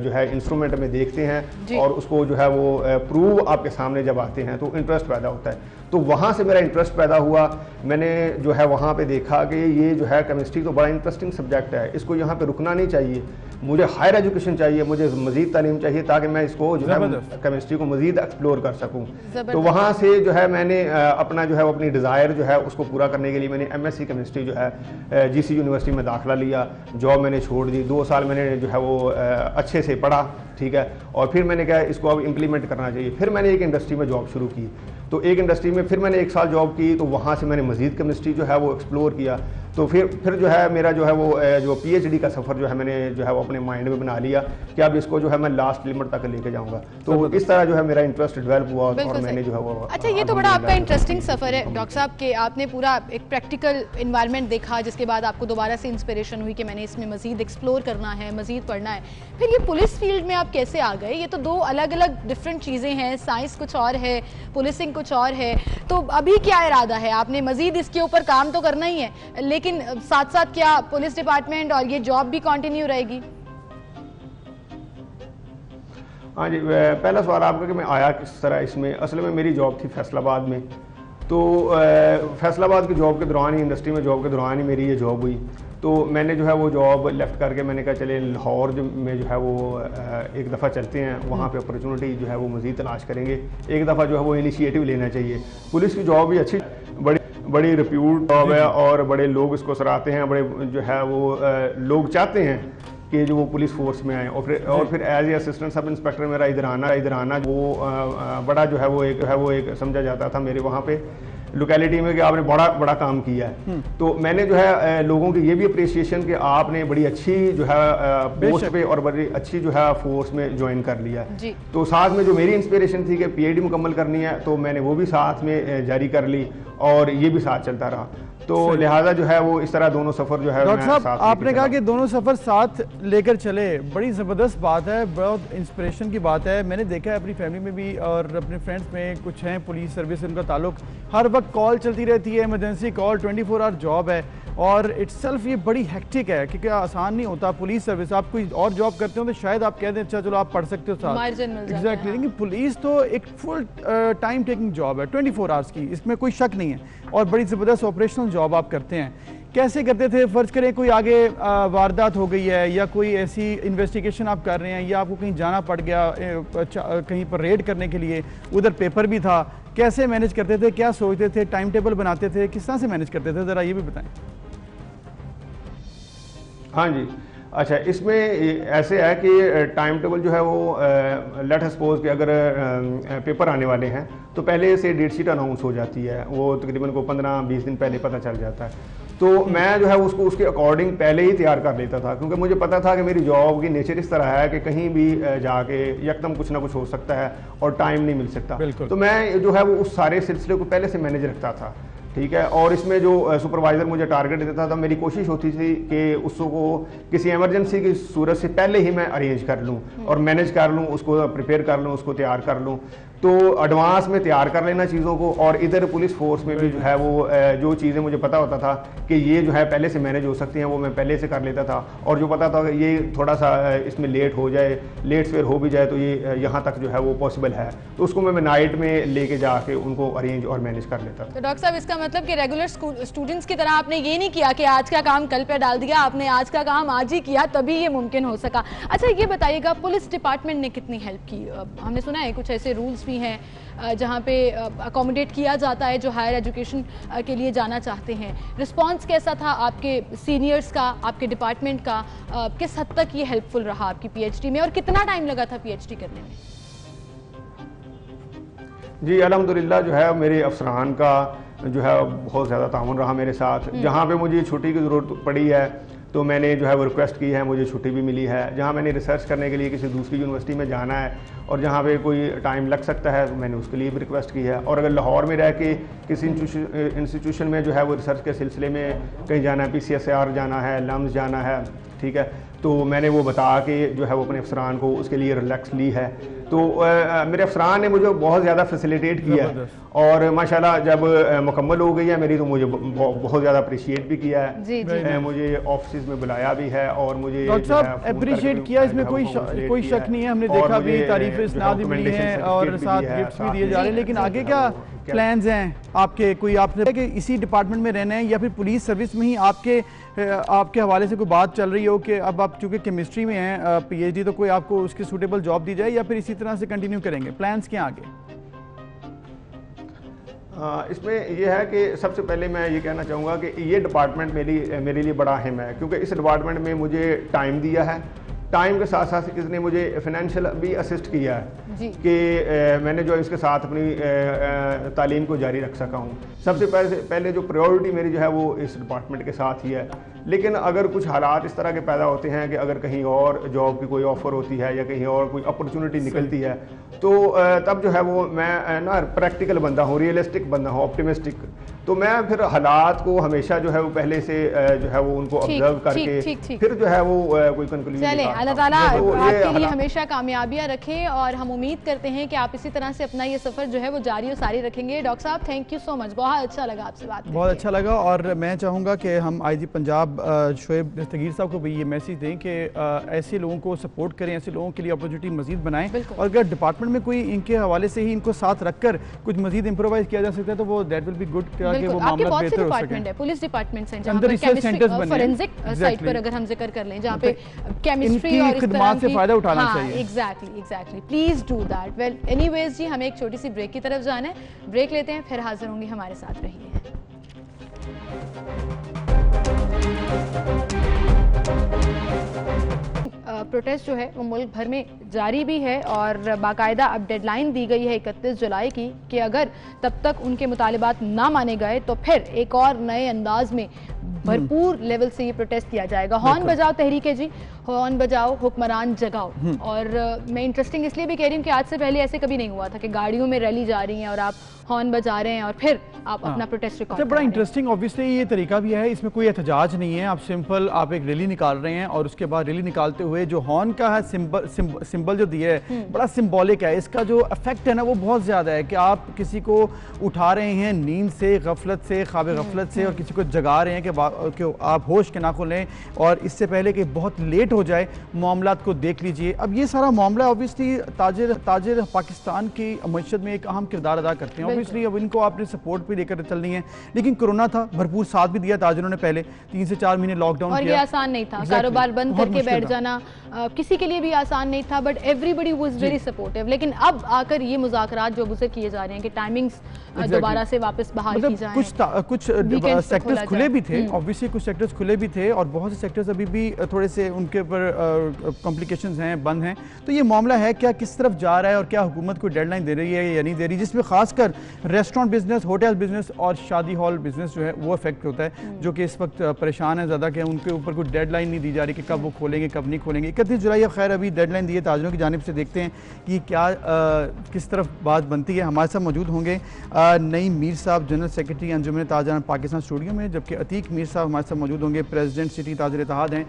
[SPEAKER 4] जो है इंस्ट्रूमेंट में देखते हैं और उसको जो है वो प्रूव आपके सामने जब आते हैं तो इंटरेस्ट पैदा होता है। तो वहाँ से मेरा इंटरेस्ट पैदा हुआ। मैंने जो है वहाँ पे देखा कि ये जो है केमिस्ट्री तो बड़ा इंटरेस्टिंग सब्जेक्ट है, इसको यहाँ पे रुकना नहीं चाहिए, मुझे हायर एजुकेशन चाहिए, मुझे मज़ीद तालीम चाहिए ताकि मैं इसको जो है केमिस्ट्री को मज़ीद एक्सप्लोर कर सकूँ। तो वहाँ से जो है मैंने अपना जो है अपनी डिज़ायर जो है उसको पूरा करने के लिए मैंने एमएससी केमिस्ट्री जो है जीसी यूनिवर्सिटी में दाखिला लिया। जॉब मैंने छोड़ दी, 2 साल मैंने जो है वो अच्छे से पढ़ा, ठीक है, और फिर मैंने कहा इसको अब इम्प्लीमेंट करना चाहिए। फिर मैंने एक इंडस्ट्री में जॉब शुरू की, तो एक इंडस्ट्री में फिर मैंने 1 साल जॉब की, तो वहाँ से मैंने मज़ीद केमिस्ट्री जो है वो एक्सप्लोर किया। तो फिर जो है मेरा जो है वो जो पीएचडी का सफ़र जो है मैंने जो है वो अपने माइंड में बना लिया कि अब इसको जो है मैं लास्ट लिमिट तक लेके जाऊँगा। तो इस तरह जो है मेरा इंटरेस्ट डेवलप हुआ और मैंने जो है वो।
[SPEAKER 1] अच्छा, ये तो बड़ा आपका इंटरेस्टिंग सफ़र है डॉक्टर साहब कि आपने पूरा एक प्रैक्टिकल इन्वायरमेंट देखा, जिसके बाद आपको दोबारा से इंस्पिरेशन हुई कि मैंने इसमें मज़ीद एक्सप्लोर करना है, मज़ीद पढ़ना है। फिर ये पुलिस फील्ड में आप कैसे आ गए? ये तो 2 अलग अलग डिफरेंट चीज़ें हैं, साइंस कुछ और है, पुलिसिंग कुछ और है। तो अभी क्या इरादा है? आपने मज़ीद इसके ऊपर काम तो करना ही है, लेकिन साथ साथ क्या पुलिस डिपार्टमेंट और ये जॉब भी कंटिन्यू रहेगी?
[SPEAKER 4] हाँ जी, पहला सवाल आपका कि मैं आया किस तरह इसमें। असल में मेरी जॉब थी फैसलाबाद में, तो फैसलाबाद की जॉब के दौरान ही, इंडस्ट्री में जॉब के दौरान ही मेरी ये जॉब हुई। तो मैंने जो है वो जॉब लेफ़्ट करके मैंने कहा चले लाहौर में जो है वो एक दफ़ा चलते हैं, वहाँ पे अपॉर्चुनिटी जो है वो मज़ीद तलाश करेंगे, एक दफ़ा जो है वो इनिशिएटिव लेना चाहिए। पुलिस की जॉब भी अच्छी, बड़ी रिप्यूट जॉब है और बड़े लोग इसको सराहते हैं, बड़े जो है वो लोग चाहते हैं कि जो वो पुलिस फोर्स में आए। और फिर as a assistant sub inspector मेरा इधर आना वो बड़ा जो है वो एक समझा जाता था मेरे वहाँ पे लोकेलिटी में कि आपने बड़ा काम किया है। तो मैंने जो है लोगों की ये भी अप्रिसिएशन कि आपने बड़ी अच्छी जो है पोस्ट पे और बड़ी अच्छी जो है फोर्स में ज्वाइन कर लिया। तो साथ में जो मेरी इंस्पिरेशन थी कि पीएचडी मुकम्मल करनी है, तो मैंने वो भी साथ में जारी कर ली और ये भी साथ चलता रहा। तो लिहाजा जो है वो इस तरह दोनों सफ़र जो है
[SPEAKER 2] डॉक्टर साहब आपने कहा कि दोनों सफ़र साथ लेकर चले, बड़ी ज़बरदस्त बात है, बहुत इंस्पिरेशन की बात है। मैंने देखा है अपनी फैमिली में भी और अपने फ्रेंड्स में कुछ हैं पुलिस सर्विस से उनका ताल्लुक, हर वक्त कॉल चलती रहती है, इमरजेंसी कॉल, 24 आवर जॉब है और इट्सल्फ ये बड़ी हेक्टिक है क्योंकि आसान नहीं होता। पुलिस सर्विस आप कोई और जॉब करते हो तो शायद आप कह दें अच्छा चलो आप पढ़ सकते हो साथ, एग्जैक्टली, लेकिन पुलिस तो एक फुल टाइम टेकिंग जॉब है 24 आवर्स की, इसमें कोई शक नहीं है और बड़ी ज़बरदस्त ऑपरेशनल जॉब आप करते हैं। कैसे करते थे? फ़र्ज़ करें कोई आगे वारदात हो गई है या कोई ऐसी इन्वेस्टिगेशन आप कर रहे हैं या आपको कहीं जाना पड़ गया कहीं पर रेड करने के लिए, उधर पेपर भी था, कैसे मैनेज करते थे, क्या सोचते थे, टाइम टेबल बनाते थे, किस तरह से मैनेज करते थे, ज़रा ये भी बताएं।
[SPEAKER 4] हाँ जी, अच्छा, इसमें ऐसे है कि टाइम टेबल जो है वो लेट सपोज कि अगर पेपर आने वाले हैं तो पहले से डेट शीट अनाउंस हो जाती है, वो तकरीबन को 15-20 दिन पहले पता चल जाता है। तो मैं जो है उसको उसके अकॉर्डिंग पहले ही तैयार कर लेता था क्योंकि मुझे पता था कि मेरी जॉब की नेचर इस तरह है कि कहीं भी जाके यकदम कुछ ना कुछ हो सकता है और टाइम नहीं मिल सकता। तो मैं जो है वो उस सारे सिलसिले को पहले से मैनेज रखता था, ठीक है। और इसमें जो सुपरवाइज़र मुझे टारगेट देता था, मेरी कोशिश होती थी कि उसको किसी एमरजेंसी की सूरत से पहले ही मैं अरेंज कर लूँ और मैनेज कर लूँ, उसको प्रिपेयर कर लूँ, उसको तैयार कर लूँ। तो एडवांस में तैयार कर लेना चीज़ों को। और इधर पुलिस फोर्स में भी जो है वो जो चीज़ें मुझे पता होता था कि ये जो है पहले से मैनेज हो सकती हैं वो मैं पहले से कर लेता था। और जो पता था कि ये थोड़ा सा इसमें लेट हो जाए, लेट सवेर हो भी जाए तो ये यहाँ तक जो है वो पॉसिबल है, तो उसको मैं नाइट में लेके जाके उनको अरेंज और मैनेज कर लेता था।
[SPEAKER 1] तो डॉक्टर साहब इसका मतलब कि रेगुलर स्टूडेंट्स की तरह आपने ये नहीं किया कि आज का काम कल पे डाल दिया, आपने आज का काम आज ही किया तभी ये मुमकिन हो सका। अच्छा ये बताइएगा पुलिस डिपार्टमेंट ने कितनी हेल्प की? हमने सुना है कुछ ऐसे रूल्स भी हैं जहाँ पे अकोमोडेट किया जाता है जो हायर एजुकेशन के लिए जाना चाहते हैं। रिस्पांस कैसा था आपके सीनियर्स का, आपके डिपार्टमेंट का? किस हद तक ये हेल्पफुल रहा आपकी पीएचडी में और कितना टाइम लगा था पीएचडी करने में?
[SPEAKER 4] जी अल्हम्दुलिल्लाह जो है मेरे अफसरान का जो है बहुत ज़्यादा ताउन रहा मेरे साथ। जहाँ पे मुझे छुट्टी की ज़रूरत पड़ी है तो मैंने जो है वो रिक्वेस्ट की है, मुझे छुट्टी भी मिली है। जहाँ मैंने रिसर्च करने के लिए किसी दूसरी यूनिवर्सिटी में जाना है और जहाँ पे कोई टाइम लग सकता है तो मैंने उसके लिए भी रिक्वेस्ट की है। और अगर लाहौर में रह के किसी इंस्टीट्यूशन में जो है वो रिसर्च के सिलसिले में कहीं जाना है, PCSR जाना है, लम्स जाना है, ठीक है, तो मैंने वो बता के जो है वो अपने अफसरान को उसके लिए रिलैक्स ली है। तो मेरे अफसरान ने मुझे बहुत ज़्यादा फैसिलिटेट किया है और माशाल्लाह जब मुकम्मल हो गई है मेरी तो मुझे बहुत ज़्यादा अप्रिशिएट भी किया है। जी। मुझे ऑफिस में बुलाया भी है और मुझे
[SPEAKER 2] अप्रिशिएट किया, इसमें कोई शक नहीं है। हमने देखा भी, तारीफें इस्नाद भी मिली हैं और साथ गिफ्ट्स भी दिए जा रहे हैं। लेकिन आगे क्या प्लान्स हैं आपके? कोई आपने कि इसी डिपार्टमेंट में रहना है या फिर पुलिस सर्विस में ही आपके हवाले से कोई बात चल रही हो कि अब आप चूँकि केमिस्ट्री में हैं PhD, तो कोई आपको उसकी सूटेबल जॉब दी जाए या फिर इसी तरह से कंटिन्यू करेंगे? प्लान्स क्या आगे?
[SPEAKER 4] इसमें यह है कि सबसे पहले मैं ये कहना चाहूँगा कि ये डिपार्टमेंट मेरे लिए बड़ा अहम है क्योंकि इस डिपार्टमेंट में मुझे टाइम दिया है। टाइम के साथ साथ इसने मुझे फाइनेंशियल भी असिस्ट किया है कि मैंने जो इसके साथ अपनी तालीम को जारी रख सका हूँ। सबसे पहले जो प्रायोरिटी मेरी जो है वो इस डिपार्टमेंट के साथ ही है। लेकिन अगर कुछ हालात इस तरह के पैदा होते हैं कि अगर कहीं और जॉब की कोई ऑफ़र होती है या कहीं और कोई अपॉर्चुनिटी निकलती है तो तब जो है वो मैं ना प्रैक्टिकल बंदा हूँ, रियलिस्टिक बंदा हूँ, ऑप्टिमिस्टिक। तो मैं फिर हालात को हमेशा जो है वो पहले से जो है वो उनको ऑब्जर्व करके फिर जो है वो कोई कंक्लूजन।
[SPEAKER 1] चले अल्लाह ताला आपके लिए हमेशा कामयाबियां रखें और हम उम्मीद करते हैं कि आप इसी तरह से अपना ये सफ़र जो है वो जारी और सारी रखेंगे। डॉक्टर साहब थैंक यू सो मच, बहुत अच्छा लगा आपसे बात करके।
[SPEAKER 2] बहुत अच्छा लगा और मैं चाहूँगा कि हम IG पंजाब शोएब दस्तगीर साहब को भी ये मैसेज दें कि ऐसे लोगों को सपोर्ट करें, ऐसे लोगों के लिए अपॉर्चुनिटी मजीद बनाएं और अगर डिपार्टमेंट में कोई इनके हवाले से ही इनको साथ रखकर कुछ मजीद इम्प्रोवाइज किया जा सकता है तो वो दैट विल बी गुड कि वो मामला बेहतर हो सके।
[SPEAKER 1] पुलिस डिपार्टमेंट से जहां पर केमिस्ट्री फॉरेंसिक साइट पर अगर हम जिक्र कर लें जहां पे केमिस्ट्री और इस तरह
[SPEAKER 2] से फायदा उठाना चाहिए।
[SPEAKER 1] Exactly please do that. Well anyways जी हमें एक छोटी सी ब्रेक की तरफ जाना है, ब्रेक लेते हैं फिर हाजिर होंगे, हमारे साथ रहिए। प्रोटेस्ट जो है वो मुल्क भर में जारी भी है और बाकायदा अब डेडलाइन दी गई है 31 जुलाई की कि अगर तब तक उनके मुतालिबात ना माने गए तो फिर एक और नए अंदाज में भरपूर लेवल से ये प्रोटेस्ट किया जाएगा। हॉर्न बजाओ तहरीक है जी, हॉर्न बजाओ हुक्मरान जगाओ। और मैं इंटरेस्टिंग इसलिए भी कह रही हूँ कि आज से पहले ऐसे कभी नहीं हुआ था कि गाड़ियों में रैली जा रही हैं और आप हॉर्न बजा रहे हैं और फिर आप अपना प्रोटेस्ट रिकॉर्ड।
[SPEAKER 2] बड़ा इंटरेस्टिंग ऑब्वियसली ये तरीका भी है, इसमें कोई एहतजाज नहीं है। आप सिंपल आप एक रैली निकाल रहे हैं और उसके बाद रैली निकालते हुए जो हॉर्न का है सिंबल जो दिया है बड़ा सिंबॉलिक है। इसका जो इफेक्ट है ना वो बहुत ज़्यादा है कि आप किसी को उठा रहे हैं नींद से, गफलत से, ख्वाब गफलत से, और किसी को जगा रहे हैं कि आप होश के ना खुलें और इससे पहले कि बहुत लेट हो जाए। मामलात को देख लीजिए। अब ये सारा मामला ऑब्वियसली ताजिर पाकिस्तान की मईशत में एक अहम किरदार अदा करते हैं। ऑब्वियसली अब इनको आपने सपोर्ट भी लेकर चलनी है, लेकिन कोरोना था, भरपूर साथ भी दिया ताजिरों ने। पहले 3 से 4 महीने लॉकडाउन
[SPEAKER 1] और ये आसान नहीं था, कारोबार बंद करके बैठ जाना किसी के लिए भी आसान नहीं था, but everybody was very supportive. लेकिन अब आकर ये मुज़ाकरात जो अबसे किए जा रहे हैं कि टाइमिंग्स दोबारा से वापस बहाल की जाएं।
[SPEAKER 2] कुछ सेक्टर्स खुले भी थे, ऑब्वियसली कुछ सेक्टर्स खुले भी थे और बहुत से सेक्टर्स अभी भी थोड़े से उनके ऊपर कॉम्प्लिकेशंस हैं, बंद हैं। तो ये मामला है क्या, किस तरफ जा रहा है और क्या हुकूमत को डेडलाइन दे रही है या नहीं दे रही, जिसमें खासकर रेस्टोरेंट बिजनेस, होटल बिजनेस और शादी हॉल बिजनेस जो है वो इफेक्ट होता है, जो कि इस वक्त परेशान है ज़्यादा कि उनके ऊपर कोई डेडलाइन नहीं दी जा रही कि कब वो खोलेंगे कब नहीं खोलेंगे। 31 जुलाई खैर अभी डेडलाइन दी है ताजिरों की जानिब से, देखते हैं कि क्या किस तरफ बात बनती है। हमारे साथ मौजूद होंगे नईम मीर साहब, जनरल सेक्रेटरी अंजुमन ताजिरान पाकिस्तान स्टूडियो में, जबकि अतीक मीर साहब हमारे साथ मौजूद होंगे, प्रेसिडेंट सिटी ताजिर इत्तेहाद हैं,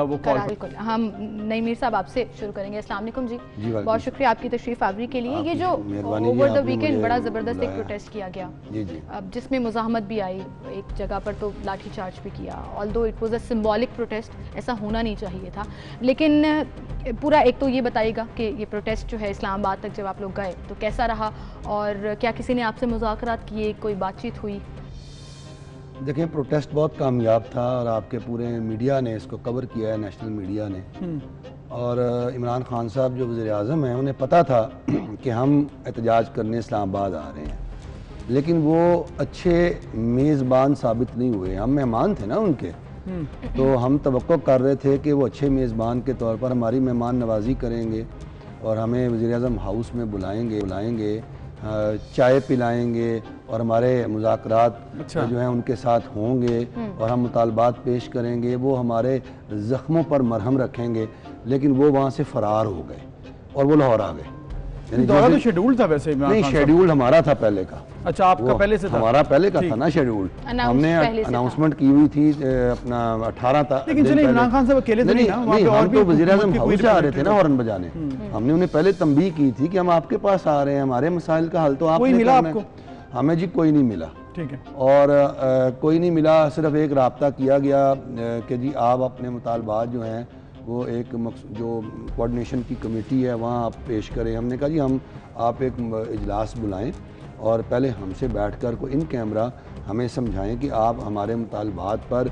[SPEAKER 2] वो कॉल।
[SPEAKER 1] हम नईम मीर साहब आपसे शुरू करेंगे। अस्सलाम वालेकुम जी, बहुत शुक्रिया आपकी तशरीफ आवरी के लिए। ये जो ओवर द वीकेंड बड़ा ज़बरदस्त एक प्रोटेस्ट किया गया जिसमें मुज़ाहमत भी आई, एक जगह पर तो लाठी चार्ज भी किया, although it was a symbolic protest, ऐसा होना नहीं चाहिए था। लेकिन पूरा एक तो ये बताइएगा कि ये प्रोटेस्ट जो है इस्लामाबाद तक जब आप लोग गए तो कैसा रहा और क्या किसी ने आपसे मुज़ाकरात किए, कोई बातचीत हुई?
[SPEAKER 5] देखें, प्रोटेस्ट बहुत कामयाब था और आपके पूरे मीडिया ने इसको कवर किया है, नेशनल मीडिया ने। और इमरान खान साहब जो वज़ीर आज़म हैं उन्हें पता था कि हम एहतजाज करने इस्लामाबाद आ रहे हैं, लेकिन वो अच्छे मेज़बान साबित नहीं हुए। हम मेहमान थे ना उनके, तो हम तवक्को कर रहे थे कि वो अच्छे मेज़बान के तौर पर हमारी मेहमान नवाजी करेंगे और हमें वज़ीर आज़म हाउस में बुलाएंगे, चाय पिलाएंगे और हमारे मुज़ाकरात जो हैं उनके साथ होंगे और हम मुतालबात पेश करेंगे, वो हमारे ज़ख्मों पर मरहम रखेंगे। लेकिन वो वहाँ से फ़रार हो गए और वो लाहौर आ गए।
[SPEAKER 2] दौरा तो शेड्यूल था वैसे?
[SPEAKER 5] नहीं, शेड्यूल हमारा था पहले का।
[SPEAKER 2] अच्छा, आपका पहले से था?
[SPEAKER 5] हमारा पहले का था ना शेड्यूल, हमने अनाउंसमेंट की हुई थी अपना 18 था।
[SPEAKER 2] लेकिन इमरान खान साहब अकेले नहीं,
[SPEAKER 5] हम तो वज़ीर आज़म हाउस आ रहे थे ना हॉर्न बजाने। हमने उन्हें पहले तंबीह की थी कि हम आपके पास आ रहे हैं, हमारे मसाइल का हल तो आपने
[SPEAKER 2] मिला आपको?
[SPEAKER 5] हमें जी कोई नहीं मिला।
[SPEAKER 2] ठीक है।
[SPEAKER 5] और कोई नहीं मिला, सिर्फ एक राब्ता किया गया कि जी आप अपने मुतालबात जो हैं वो एक जो कोऑर्डिनेशन की कमेटी है वहाँ आप पेश करें। हमने कहा जी आप एक इजलास बुलाएं और पहले हमसे बैठकर को इन कैमरा हमें समझाएं कि आप हमारे मुतालबात पर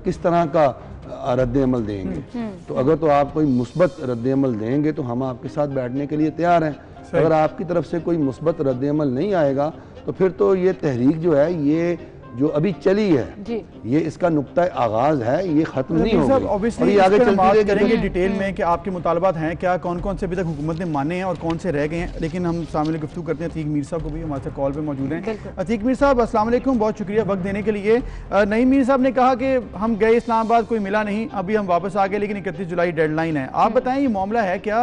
[SPEAKER 5] किस तरह का रद्द अमल देंगे। तो अगर तो आप कोई मुस्बत रद्द अमल देंगे तो हम आपके साथ बैठने के लिए तैयार हैं। अगर आपकी तरफ से कोई मुस्बत रद्द अमल नहीं आएगा तो फिर तो ये तहरीक जो है ये जो अभी चली है ये इसका नुक्ता आगाज है, ये खत्म नहीं होगा।
[SPEAKER 2] ऑब्वियसली ये आगे चलते करेंगे डिटेल में कि आपके मुतालबात हैं क्या, कौन कौन से अभी तक हुकूमत ने माने हैं और कौन से रह गए हैं। लेकिन हम सामने गुफ्तगू करते हैं। अतीक मीर साहब को भी हमारे साथ कॉल पे मौजूद हैं। अतीक मीर साहब अस्सलाम वालेकुम, बहुत शुक्रिया वक्त देने के लिए। नईम मीर साहब ने कहा कि हम गए इस्लामाबाद, कोई मिला नहीं, अभी हम वापस आ गए, लेकिन 31 जुलाई डेडलाइन है। आप बताएं ये मामला है क्या,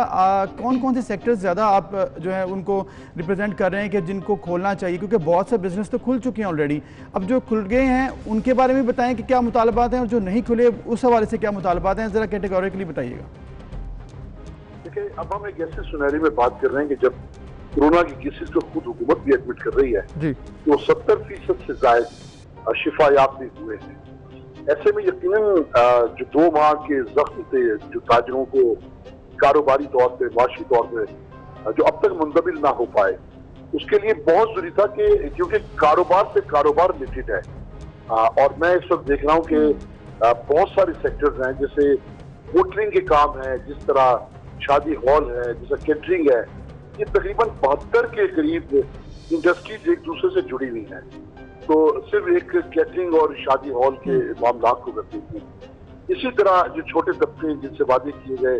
[SPEAKER 2] कौन कौन से सेक्टर्स ज़्यादा आप जो है उनको रिप्रेजेंट कर रहे हैं कि जिनको खोलना चाहिए, क्योंकि बहुत से बिजनेस तो खुल चुके हैं ऑलरेडी, अब जो खुल गए हैं उनके बारे में बताएं कि क्या मुतालबात हैं और जो नहीं खुले उस हवाले से क्या मुतालबात हैं, जरा कैटेगोरिकली बताइएगा।
[SPEAKER 6] देखिए, अब हम एक ऐसे सुनहरी में बात कर रहे हैं कि जब कोरोना की केसेस को खुद हुकूमत भी एडमिट कर रही है जी, तो 70% से ज्यादा शिफायाब भी हुए हैं। ऐसे में यकीनन जो 2 माह के जख्म थे जो ताजरों को कारोबारी तौर पर, माशी तौर पर जो अब तक मुंतबिल ना हो पाए, उसके लिए बहुत जरूरी था कि क्योंकि कारोबार से कारोबार रिलेटेड है। और मैं इस वक्त देख रहा हूँ कि बहुत सारे सेक्टर्स हैं, जैसे होटलिंग के काम है, जिस तरह शादी हॉल है, जैसे कैटरिंग है, ये तकरीबन 72 के करीब इंडस्ट्रीज एक दूसरे से जुड़ी हुई हैं। तो सिर्फ एक कैटरिंग और शादी हॉल के मामला को करती थी। इसी तरह जो छोटे तबके जिनसे वादे किए गए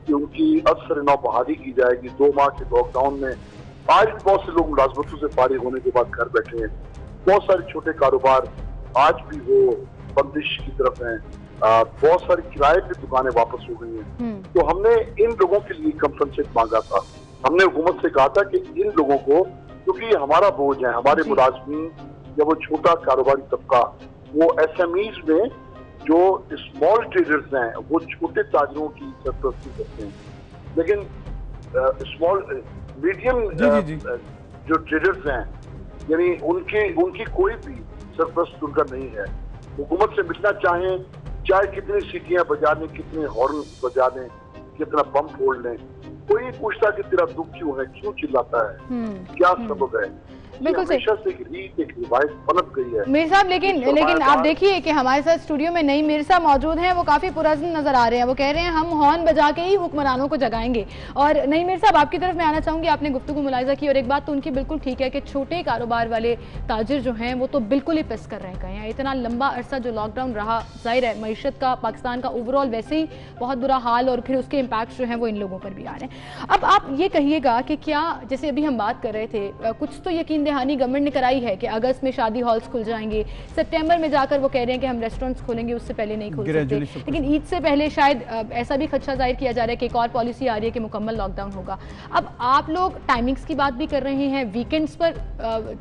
[SPEAKER 6] कि उनकी असर नौ बहाली की जाएगी 2 माह के लॉकडाउन में, आज भी बहुत से लोग मुलाजमतों से फारिग होने के बाद घर बैठे हैं। बहुत सारे छोटे कारोबार आज भी वो बंदिश की तरफ हैं, बहुत सारी किराए पे दुकानें वापस हो गई हैं। तो हमने इन लोगों के लिए कंपनसेट मांगा था। हमने हुकूमत से कहा था कि इन लोगों को, क्योंकि हमारा बोझ है, हमारे मुलाजमीन या वो छोटा कारोबारी तबका, वो SMEs में जो स्मॉल ट्रेडर्स हैं, वो छोटे ताजरों की सरपरस्ती करते हैं, लेकिन स्मॉल मीडियम जो ट्रेडर्स हैं, यानी उनकी कोई भी सरपरस्त उनका नहीं है। हुकूमत से मिलना चाहें, चाहे कितनी सीटियां बजा लें, कितने हॉर्न बजा लें, कितना बम फोड़ लें, कोई नहीं पूछता कि तेरा दुख क्यों है, क्यों चिल्लाता है, क्या सबब है।
[SPEAKER 1] बिल्कुल सही।
[SPEAKER 6] एक रिवायत पनप गई है
[SPEAKER 1] मीर साहब, लेकिन आप देखिए कि हमारे साथ स्टूडियो में नई मीर साहब मौजूद हैं, वो काफी पुरज़्न नजर आ रहे हैं। वो कह रहे हैं हम हॉर्न बजा के ही हुक्मरानों को जगाएंगे। और नई मीर साहब, आपकी तरफ मैं आना चाहूंगी। आपने गुफ्तगू मुलाहिजा की और एक बात तो उनकी बिल्कुल ठीक है कि छोटे कारोबार वाले ताजिर जो हैं वो तो बिल्कुल ही पिस कर रहे हैं। इतना लंबा अरसा जो लॉकडाउन रहा, जाहिर है मईशत का, पाकिस्तान का ओवरऑल वैसे ही बहुत बुरा हाल, और फिर उसके इम्पैक्ट जो हैं वो इन लोगों पर भी आ रहे हैं। अब आप ये कहिएगा कि क्या, जैसे अभी हम बात कर रहे थे, कुछ तो यकीन दहानी गवर्नमेंट ने कराई है कि अगस्त में शादी हॉल्स खुल जाएंगे, सितंबर में जाकर वो कह रहे हैं कि हम रेस्टोरेंट्स खोलेंगे, उससे पहले नहीं खोल सकते। लेकिन ईद से पहले शायद ऐसा भी खदशा जाहिर किया जा रहा है कि एक और पॉलिसी आ रही है कि मुकम्मल लॉकडाउन होगा। अब आप लोग टाइमिंग्स की बात भी कर रहे हैं, वीकेंड्स पर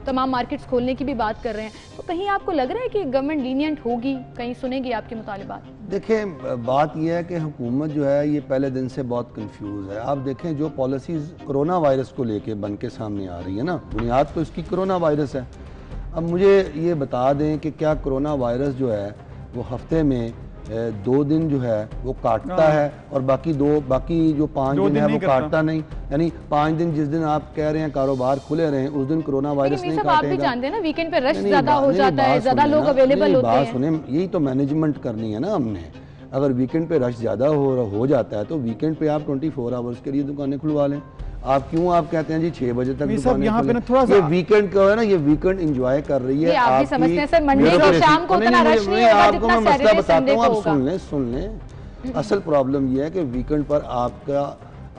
[SPEAKER 1] तमाम मार्केट्स खोलने की भी बात कर रहे हैं, तो कहीं आपको लग रहा है कि गवर्नमेंट लीनियंट होगी, कहीं सुनेगी आपके मुतालिबात?
[SPEAKER 5] देखिए, बात यह है कि हुकूमत जो है ये पहले दिन से बहुत कंफ्यूज है। आप देखें जो पॉलिसीज़ कोरोना वायरस को लेके बन के सामने आ रही है ना, बुनियाद तो इसकी कोरोना वायरस है। अब मुझे ये बता दें कि क्या कोरोना वायरस जो है वो हफ्ते में 2 दिन जो है वो काटता है और बाकी जो 5 दिन है वो काटता नहीं। यानी 5 दिन जिस दिन आप कह रहे हैं कारोबार खुले रहे उस दिन कोरोना वायरस नहीं काटेगा।
[SPEAKER 1] आप भी जानते हैं ना, वीकेंड पे रश ज्यादा हो जाता है, ज्यादा लोग अवेलेबल होते हैं।
[SPEAKER 5] सुने, यही तो मैनेजमेंट करनी है ना हमने। अगर वीकेंड पे रश ज्यादा हो जाता है तो वीकेंड पे आप 24 आवर्स के लिए दुकानें खुलवा लें। आप कहते हैं जी 6 बजे तक दुकानें
[SPEAKER 2] यहाँ पे ना थोड़ा सा
[SPEAKER 5] ये वीकेंड का है ना, ये वीकेंड एंजॉय कर रही है।
[SPEAKER 1] आप भी समझते हैं सर, मंडे को शाम को उतना रश नहीं होगा
[SPEAKER 5] आपको मैं मसला बताता हूँ, आप सुन लें। असल प्रॉब्लम ये है कि वीकेंड पर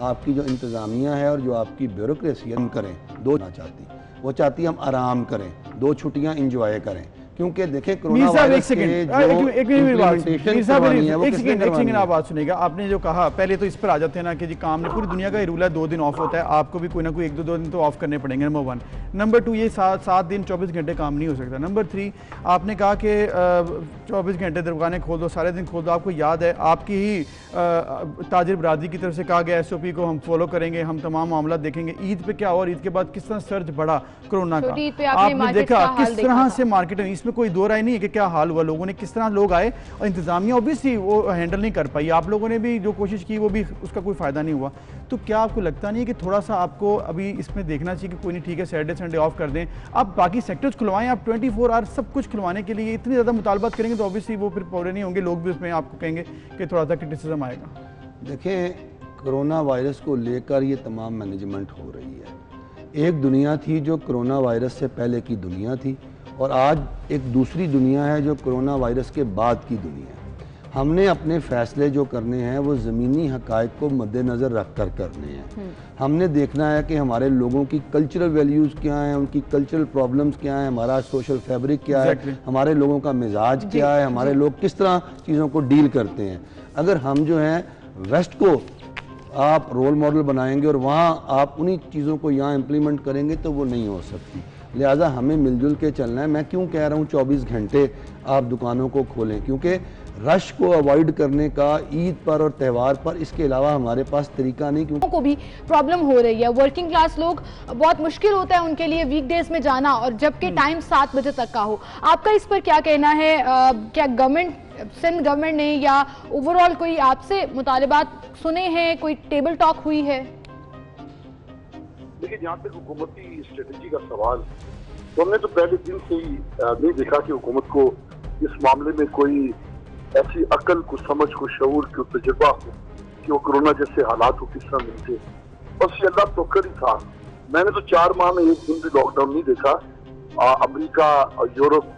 [SPEAKER 5] आपकी जो इंतजामिया है और जो आपकी ब्यूरोक्रेसी है, हम करें 2 ना चाहती, वो चाहती हम आराम करें, 2 छुट्टियां इंजॉय करें, क्योंकि देखें कोरोना वायरस के
[SPEAKER 2] जो आप बात सुनेगा। आपने जो कहा, पहले तो इस पर आ जाते हैं ना कि जी काम ने, पूरी दुनिया का रूल है 2 दिन ऑफ होता है, आपको भी कोई ना कोई 1-2 दिन तो ऑफ करने पड़ेंगे, नंबर 1। नंबर 2, ये 7 दिन 24 घंटे काम नहीं हो सकता। नंबर 3, आपने कहा कि 24 घंटे दुकानें खोल दो, सारे दिन खोल दो। आपको याद है आपकी ही ताजिर बरादरी की तरफ से कहा गया SOP को हम फॉलो करेंगे, हम तमाम मामला देखेंगे। ईद पे क्या हुआ और ईद के बाद किस तरह सर्च बढ़ा कोरोना का, आपने देखा किस तरह से मार्केट में, इसमें कोई दो राय नहीं है कि क्या हाल हुआ, लोगों ने किस तरह लोग आए और इंतजामिया ऑब्वियसली वो हैंडल नहीं कर पाई। आप लोगों ने भी जो कोशिश की वो भी उसका कोई फायदा नहीं हुआ। तो क्या आपको लगता नहीं है कि थोड़ा सा आपको अभी इसमें देखना चाहिए कि कोई नहीं, ठीक है सैटरडे संडे ऑफ कर दें, आप बाकी सेक्टर्स खुलवाएं, आप 24 आवर्स सब कुछ खुलवाने के लिए इतनी ज़्यादा मुतालबात करेंगे तो ऑब्वियसली वो फिर पूरे नहीं होंगे, लोग भी उसमें आपको कहेंगे कि थोड़ा सा क्रिटिसिज्म आएगा।
[SPEAKER 5] देखें, कोरोना वायरस को लेकर ये तमाम मैनेजमेंट हो रही है। एक दुनिया थी जो कोरोना वायरस से पहले की दुनिया थी और आज एक दूसरी दुनिया है जो कोरोना वायरस के बाद की दुनिया है। हमने अपने फैसले जो करने हैं वो ज़मीनी हक़ाइक़ को मद्देनज़र रख कर करने हैं। हमने देखना है कि हमारे लोगों की कल्चरल वैल्यूज़ क्या हैं, उनकी कल्चरल प्रॉब्लम्स क्या हैं, हमारा सोशल फैब्रिक क्या है, हमारे लोगों का मिजाज क्या है, हमारे लोग किस तरह चीज़ों को डील करते हैं। अगर हम जो हैं वेस्ट को आप रोल मॉडल बनाएंगे और वहाँ आप उन्हीं चीज़ों को यहाँ इम्प्लीमेंट करेंगे तो वो नहीं हो सकती। लिहाजा हमें मिलजुल के चलना है। मैं क्यों कह रहा हूँ 24 घंटे आप दुकानों को खोलें, क्योंकि रश को अवॉइड करने का ईद पर और त्यौहार पर इसके अलावा हमारे पास तरीका नहीं। क्योंकि
[SPEAKER 1] को भी प्रॉब्लम हो रही है, वर्किंग क्लास लोग बहुत मुश्किल होता है उनके लिए वीकडेज में जाना, और जबकि टाइम 7 बजे तक का हो। आपका इस पर क्या कहना है? क्या सिंध गवर्नमेंट ने या ओवरऑल कोई आपसे मुतालिबात सुने हैं, कोई टेबल टॉक हुई है?
[SPEAKER 6] देखिए, जहाँ तक हुकूमती स्ट्रेटेजी का सवाल, तो हमने तो पहले दिन से ही नहीं देखा कि हुकूमत को इस मामले में कोई ऐसी अकल को, समझ को, शऊर को, तजुर्बा हो कि वो कोरोना जैसे हालात को किस तरह मिलते। बस ये अल्लाह तोकर ही था। मैंने तो 4 माह में एक दिन भी लॉकडाउन नहीं देखा। अमेरिका और यूरोप,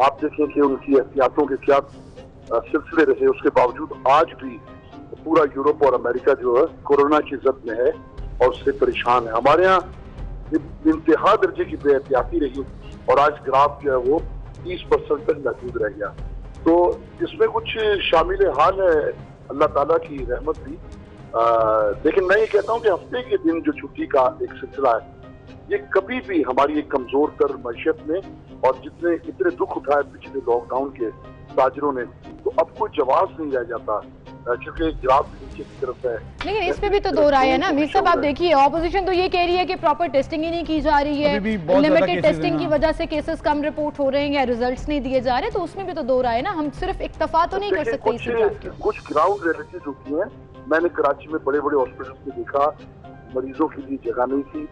[SPEAKER 6] आप देखें कि उनकी एहतियातों के क्या सिलसिले रहे, उसके बावजूद आज भी पूरा यूरोप और अमेरिका जो है कोरोना की जद में है और उससे परेशान है। हमारे यहाँ इंतहा दर्जे की बेहतियाती रही और आज ग्राफ जो है वो 30% तक महदूद रह गया। तो इसमें कुछ शामिल हाल है अल्लाह ताला की रहमत भी। लेकिन मैं ये कहता हूँ कि हफ्ते के दिन जो छुट्टी का एक सिलसिला है, ये कभी भी हमारी एक कमजोर तर मैशत में, और जितने इतने दुख उठाए पिछले लॉकडाउन के ताजरों ने, तो अब कोई जवाब नहीं रह जाता क्योंकि ग्राफ नीचे की तरफ है।
[SPEAKER 1] लेकिन इसमें भी तो दो राय है ना मीर साहब। आप देखिए, ऑपोजिशन तो ये कह रही है कि प्रॉपर टेस्टिंग ही नहीं की जा रही है, लिमिटेड टेस्टिंग की वजह से केसेस कम रिपोर्ट हो रहे हैं या रिजल्ट्स नहीं दिए जा रहे, तो उसमें भी तो दो राय है ना। हम सिर्फ इक्तफा तो नहीं कर सकते।
[SPEAKER 6] कुछ ग्राउंड रियलिटीज होती हैं। मैंने कराची में बड़े बड़े हॉस्पिटल में देखा, मरीजों के लिए जगह नहीं थी,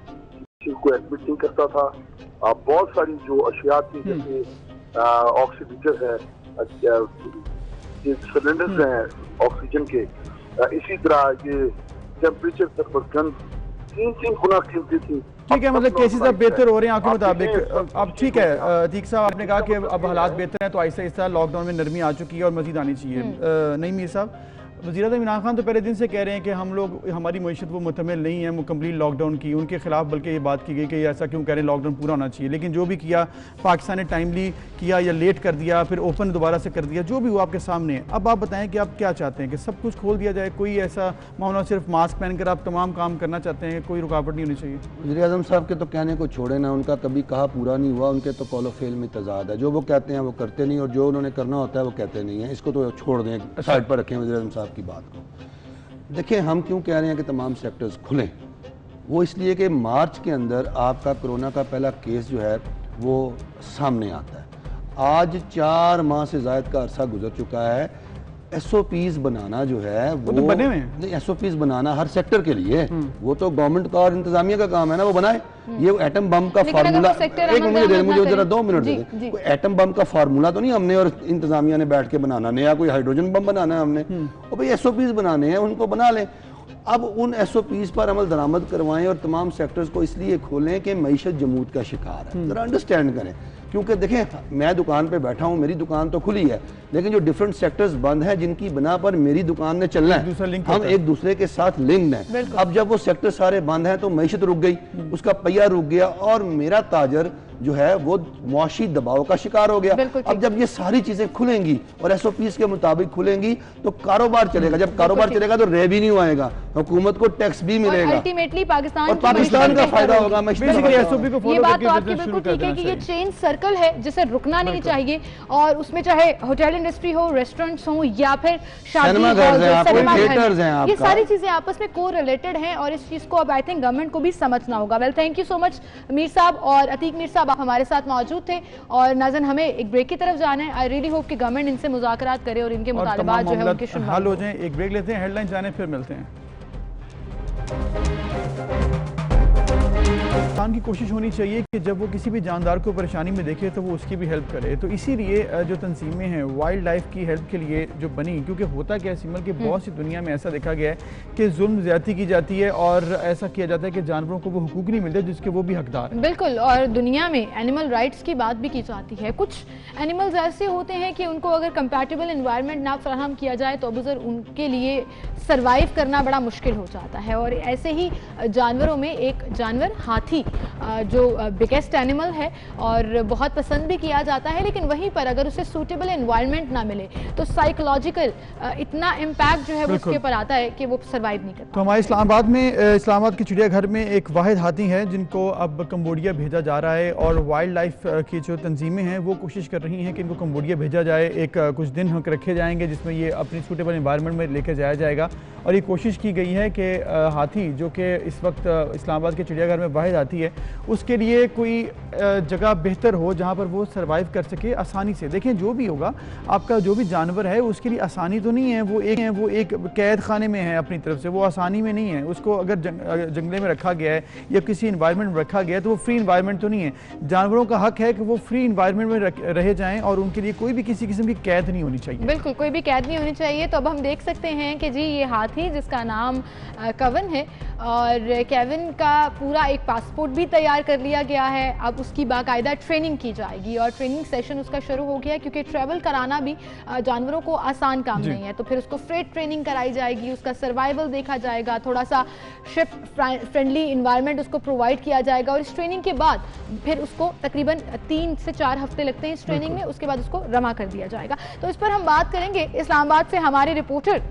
[SPEAKER 6] किसी को एडमिट नहीं करता था। बहुत सारी जो अशिया थी, जैसे ऑक्सीमीटर है, सिलेंडर्स हैं ऑक्सीजन के, इसी तरह ये टेम्परेचर थर्मल 3 गुना कीमती थी।
[SPEAKER 2] ठीक है, मतलब केसेस अब बेहतर हो रहे हैं आपके मुताबिक। अब ठीक है अतीक साहब, आपने कहा कि अब हालात बेहतर हैं, तो आहिस्ता आहिस्ता लॉकडाउन में नरमी आ चुकी है और मजीद आनी चाहिए। नहीं मीर साहब, वज़ीर-ए-आज़म इमरान खान तो पहले दिन से कह रहे हैं कि हम लोग, हमारी मईशत वो मुतमिल नहीं है कंप्लीट लॉकडाउन की। उनके खिलाफ बल्कि ये बात की गई कि ऐसा क्यों कह रहे हैं, लॉकडाउन पूरा होना चाहिए। लेकिन जो भी किया पाकिस्तान ने टाइमली किया या लेट कर दिया, फिर ओपन दोबारा से कर दिया, जो भी हुआ आपके सामने है। अब आप बताएं कि आप क्या चाहते हैं, कि सब कुछ खोल दिया जाए, कोई ऐसा मामला सिर्फ मास्क पहनकर आप तमाम काम करना चाहते हैं, कोई रुकावट नहीं होनी चाहिए?
[SPEAKER 5] वज़ीर-ए-आज़म साहब के तो कहने को छोड़े ना, उनका कभी कहा पूरा नहीं हुआ, उनके तो कौल फेल में तजाद है। जो वो कहते हैं वो करते नहीं, और जो उन्होंने करना होता है वो कहते नहीं है। इसको तो छोड़ दें, साइड पर रखें वज़ीर-ए-आज़म साहब की बात को। देखिए, हम क्यों कह रहे हैं कि तमाम सेक्टर्स खुलें, वो इसलिए कि मार्च के अंदर आपका कोरोना का पहला केस जो है वो सामने आता है। आज 4 माह से ज़ायद का अरसा गुजर चुका है। SOPs बनाना जो है वो
[SPEAKER 2] तो बने हुए हैं।
[SPEAKER 5] नहीं, SOPs बनाना हर सेक्टर के लिए वो तो गवर्नमेंट का और इंतजामिया का काम है ना, वो बनाए। ये एटम बम का फार्मूला, एक मिनट मुझे जरा 2 मिनट दे दें। कोई एटम बम का फार्मूला तो नहीं हमने और इंतजामिया ने बैठ के बनाना, नया कोई हाइड्रोजन बम बनाना है हमने। और भाई SOPs बनाने हैं, उनको बना लें। अब उन SOPs पर अमल दरामद करवाएं और तमाम सेक्टर्स को इसलिए खोलें कि मईशत जमूद का शिकार है। जरा अंडरस्टैंड करें, क्योंकि देखें, मैं दुकान पे बैठा हूँ, मेरी दुकान तो खुली है, लेकिन जो डिफरेंट सेक्टर्स बंद हैं जिनकी बना पर मेरी दुकान ने चलना है, हम एक दूसरे के साथ लिंक्ड हैं। अब जब वो सेक्टर सारे बंद हैं तो मईशत रुक गई, उसका पहिया रुक गया, और मेरा ताजर जो है वो मुआशी दबाव का शिकार हो गया। अब जब ये सारी चीजें खुलेंगी और SOPs के मुताबिक खुलेंगी तो कारोबार चलेगा। जब कारोबार चलेगा तो रेवेन्यू आएगा, हुकूमत को टैक्स भी मिलेगा,
[SPEAKER 1] अल्टीमेटली पाकिस्तान
[SPEAKER 5] का फायदा होगा।
[SPEAKER 1] ये बात तो आपकी बिल्कुल ठीक है कि ये चेन सर्कल है जिसे रुकना नहीं चाहिए, और उसमें चाहे होटल इंडस्ट्री हो, रेस्टोरेंट्स हो, या फिर शादी हॉल, ये सारी चीजें आपस में को रिलेटेड हैं, और इस चीज को अब आई थिंक गवर्नमेंट को भी समझना होगा। Well, thank you so much Mir साहब और अतीक मीर साहब, आप हमारे साथ मौजूद थे। और नाज़रीन, हमें एक ब्रेक की तरफ जाना है। आई रियली होप कि गवर्नमेंट इनसे मुज़ाकरात करे और इनके मुतालबात जो है उनके
[SPEAKER 2] हल हो जाएं। एक ब्रेक लेते हैं, हेडलाइन जाने, फिर मिलते हैं। इंसान की कोशिश होनी चाहिए कि जब वो किसी भी जानदार को परेशानी में देखे तो वो उसकी भी हेल्प करे। तो इसीलिए जो तंजीमें हैं वाइल्ड लाइफ की हेल्प के लिए जो बनी, क्योंकि होता क्या है सिमल कि बहुत सी दुनिया में ऐसा देखा गया है कि जुल्म ज्यादती की जाती है और ऐसा किया जाता है कि जानवरों को वो हुकूक नहीं मिलते जिसके वो भी हकदार हैं।
[SPEAKER 1] बिल्कुल, और दुनिया में एनिमल राइट्स की बात भी की जाती है। कुछ एनिमल्स ऐसे होते हैं कि उनको अगर कंपैटिबल एनवायरनमेंट ना फराहम किया जाए तो अबुज़र उनके लिए सर्वाइव करना बड़ा मुश्किल हो जाता है। और ऐसे ही जानवरों में एक जानवर हाथी जो बिगेस्ट एनिमल है और बहुत पसंद भी किया जाता है, लेकिन वहीं पर अगर उसे सूटेबल एनवायरनमेंट ना मिले तो साइकोलॉजिकल इतना इम्पैक्ट जो है वो उसके ऊपर आता है कि वो सर्वाइव नहीं करता।
[SPEAKER 2] तो हमारे इस्लामाबाद में, इस्लामाबाद के चिड़ियाघर में एक वाहिद हाथी है जिनको अब कंबोडिया भेजा जा रहा है, और वाइल्ड लाइफ की जो तंजीमें हैं वो कोशिश कर रही हैं कि इनको कंबोडिया भेजा जाए। एक कुछ दिन रखे जाएंगे जिसमें ये अपनी सूटेबल एनवायरनमेंट में लेकर जाया जाएगा, और ये कोशिश की गई है कि हाथी जो कि इस वक्त इस्लामाबाद के चिड़ियाघर में वाहिद हाथी है, उसके लिए कोई जगह बेहतर हो जहाँ पर वो सर्वाइव कर सके आसानी से। देखें, जो भी होगा आपका जो भी जानवर है उसके लिए आसानी तो नहीं है, वो एक कैद खाने में है अपनी तरफ से, वो आसानी में नहीं है। उसको अगर जंगले में रखा गया है या किसी इन्वायरमेंट में रखा गया है तो वो फ्री इन्वायरमेंट तो नहीं है। जानवरों का हक है कि वो फ्री इन्वायरमेंट में रह जाएं और उनके लिए कोई भी किसी किस्म की कैद नहीं होनी चाहिए।
[SPEAKER 1] बिल्कुल, कोई भी कैद नहीं होनी चाहिए। तो अब हम देख सकते हैं कि जी ये हाथी जिसका नाम केविन है, और केविन का पूरा एक पासपोर्ट रूट भी तैयार कर लिया गया है। अब उसकी बाकायदा ट्रेनिंग की जाएगी और ट्रेनिंग सेशन उसका शुरू हो गया है, क्योंकि ट्रैवल कराना भी जानवरों को आसान काम नहीं है। तो फिर उसको फ्रेट ट्रेनिंग कराई जाएगी, उसका सर्वाइवल देखा जाएगा, थोड़ा सा शिप फ्रेंडली इन्वायरमेंट उसको प्रोवाइड किया जाएगा और इस ट्रेनिंग के बाद फिर उसको तकरीबन 3 से 4 हफ्ते लगते हैं इस ट्रेनिंग में, उसके बाद उसको रमा कर दिया जाएगा। तो इस पर हम बात करेंगे। इस्लामाबाद से हमारे रिपोर्टर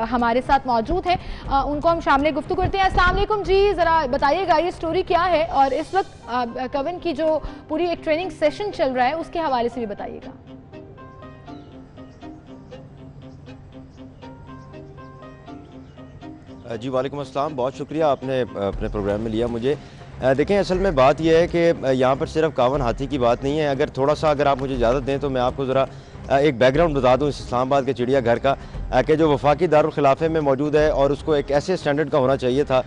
[SPEAKER 1] हमारे साथ मौजूद है, उनको हम शामिल गुफ्तगू करते हैं। अस्सलाम वालेकुम जी, जरा बताइएगा ये स्टोरी क्या है और इस वक्त कवन की जो पूरी एक ट्रेनिंग सेशन चल रहा है उसके हवाले से भी बताइएगा।
[SPEAKER 7] जी वालेकुम अस्सलाम, बहुत शुक्रिया आपने अपने प्रोग्राम में लिया मुझे। देखें, असल में बात यह है कि यहाँ पर सिर्फ कावन हाथी की बात नहीं है। अगर आप मुझे इजाज़त दें तो मैं आपको ज़रा एक बैकग्राउंड बता दूँ इस इस्लामाबाद के चिड़ियाघर का, कि जो वफाकी दारुल खिलाफे में मौजूद है और उसको एक ऐसे स्टैंडर्ड का होना चाहिए था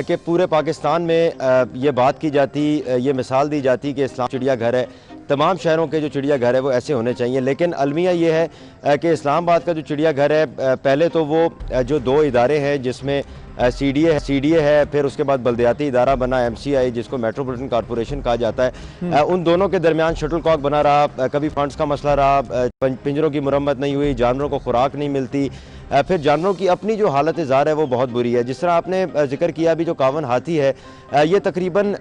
[SPEAKER 7] कि पूरे पाकिस्तान में ये बात की जाती, ये मिसाल दी जाती कि इस्लाम चिड़ियाघर है, तमाम शहरों के जो चिड़ियाघर है वो ऐसे होने चाहिए। लेकिन अलमिया ये है कि इस्लामाबाद का जो चिड़ियाघर है, पहले तो वो जो 2 इदारे हैं जिसमें CDA है, फिर उसके बाद बल्दियाती इदारा बना MCI जिसको मेट्रोपॉलिटन कॉरपोरेशन कहा जाता है, उन दोनों के दरमियान शटलकॉक बना रहा, कभी फंड्स का मसला रहा, पिंजरों की मुरम्मत नहीं हुई, जानवरों को खुराक नहीं मिलती, फिर जानवरों की अपनी जो हालत ज़ार है वो बहुत बुरी है। जिस तरह आपने जिक्र किया अभी जो कावन हाथी है, ये तकरीबन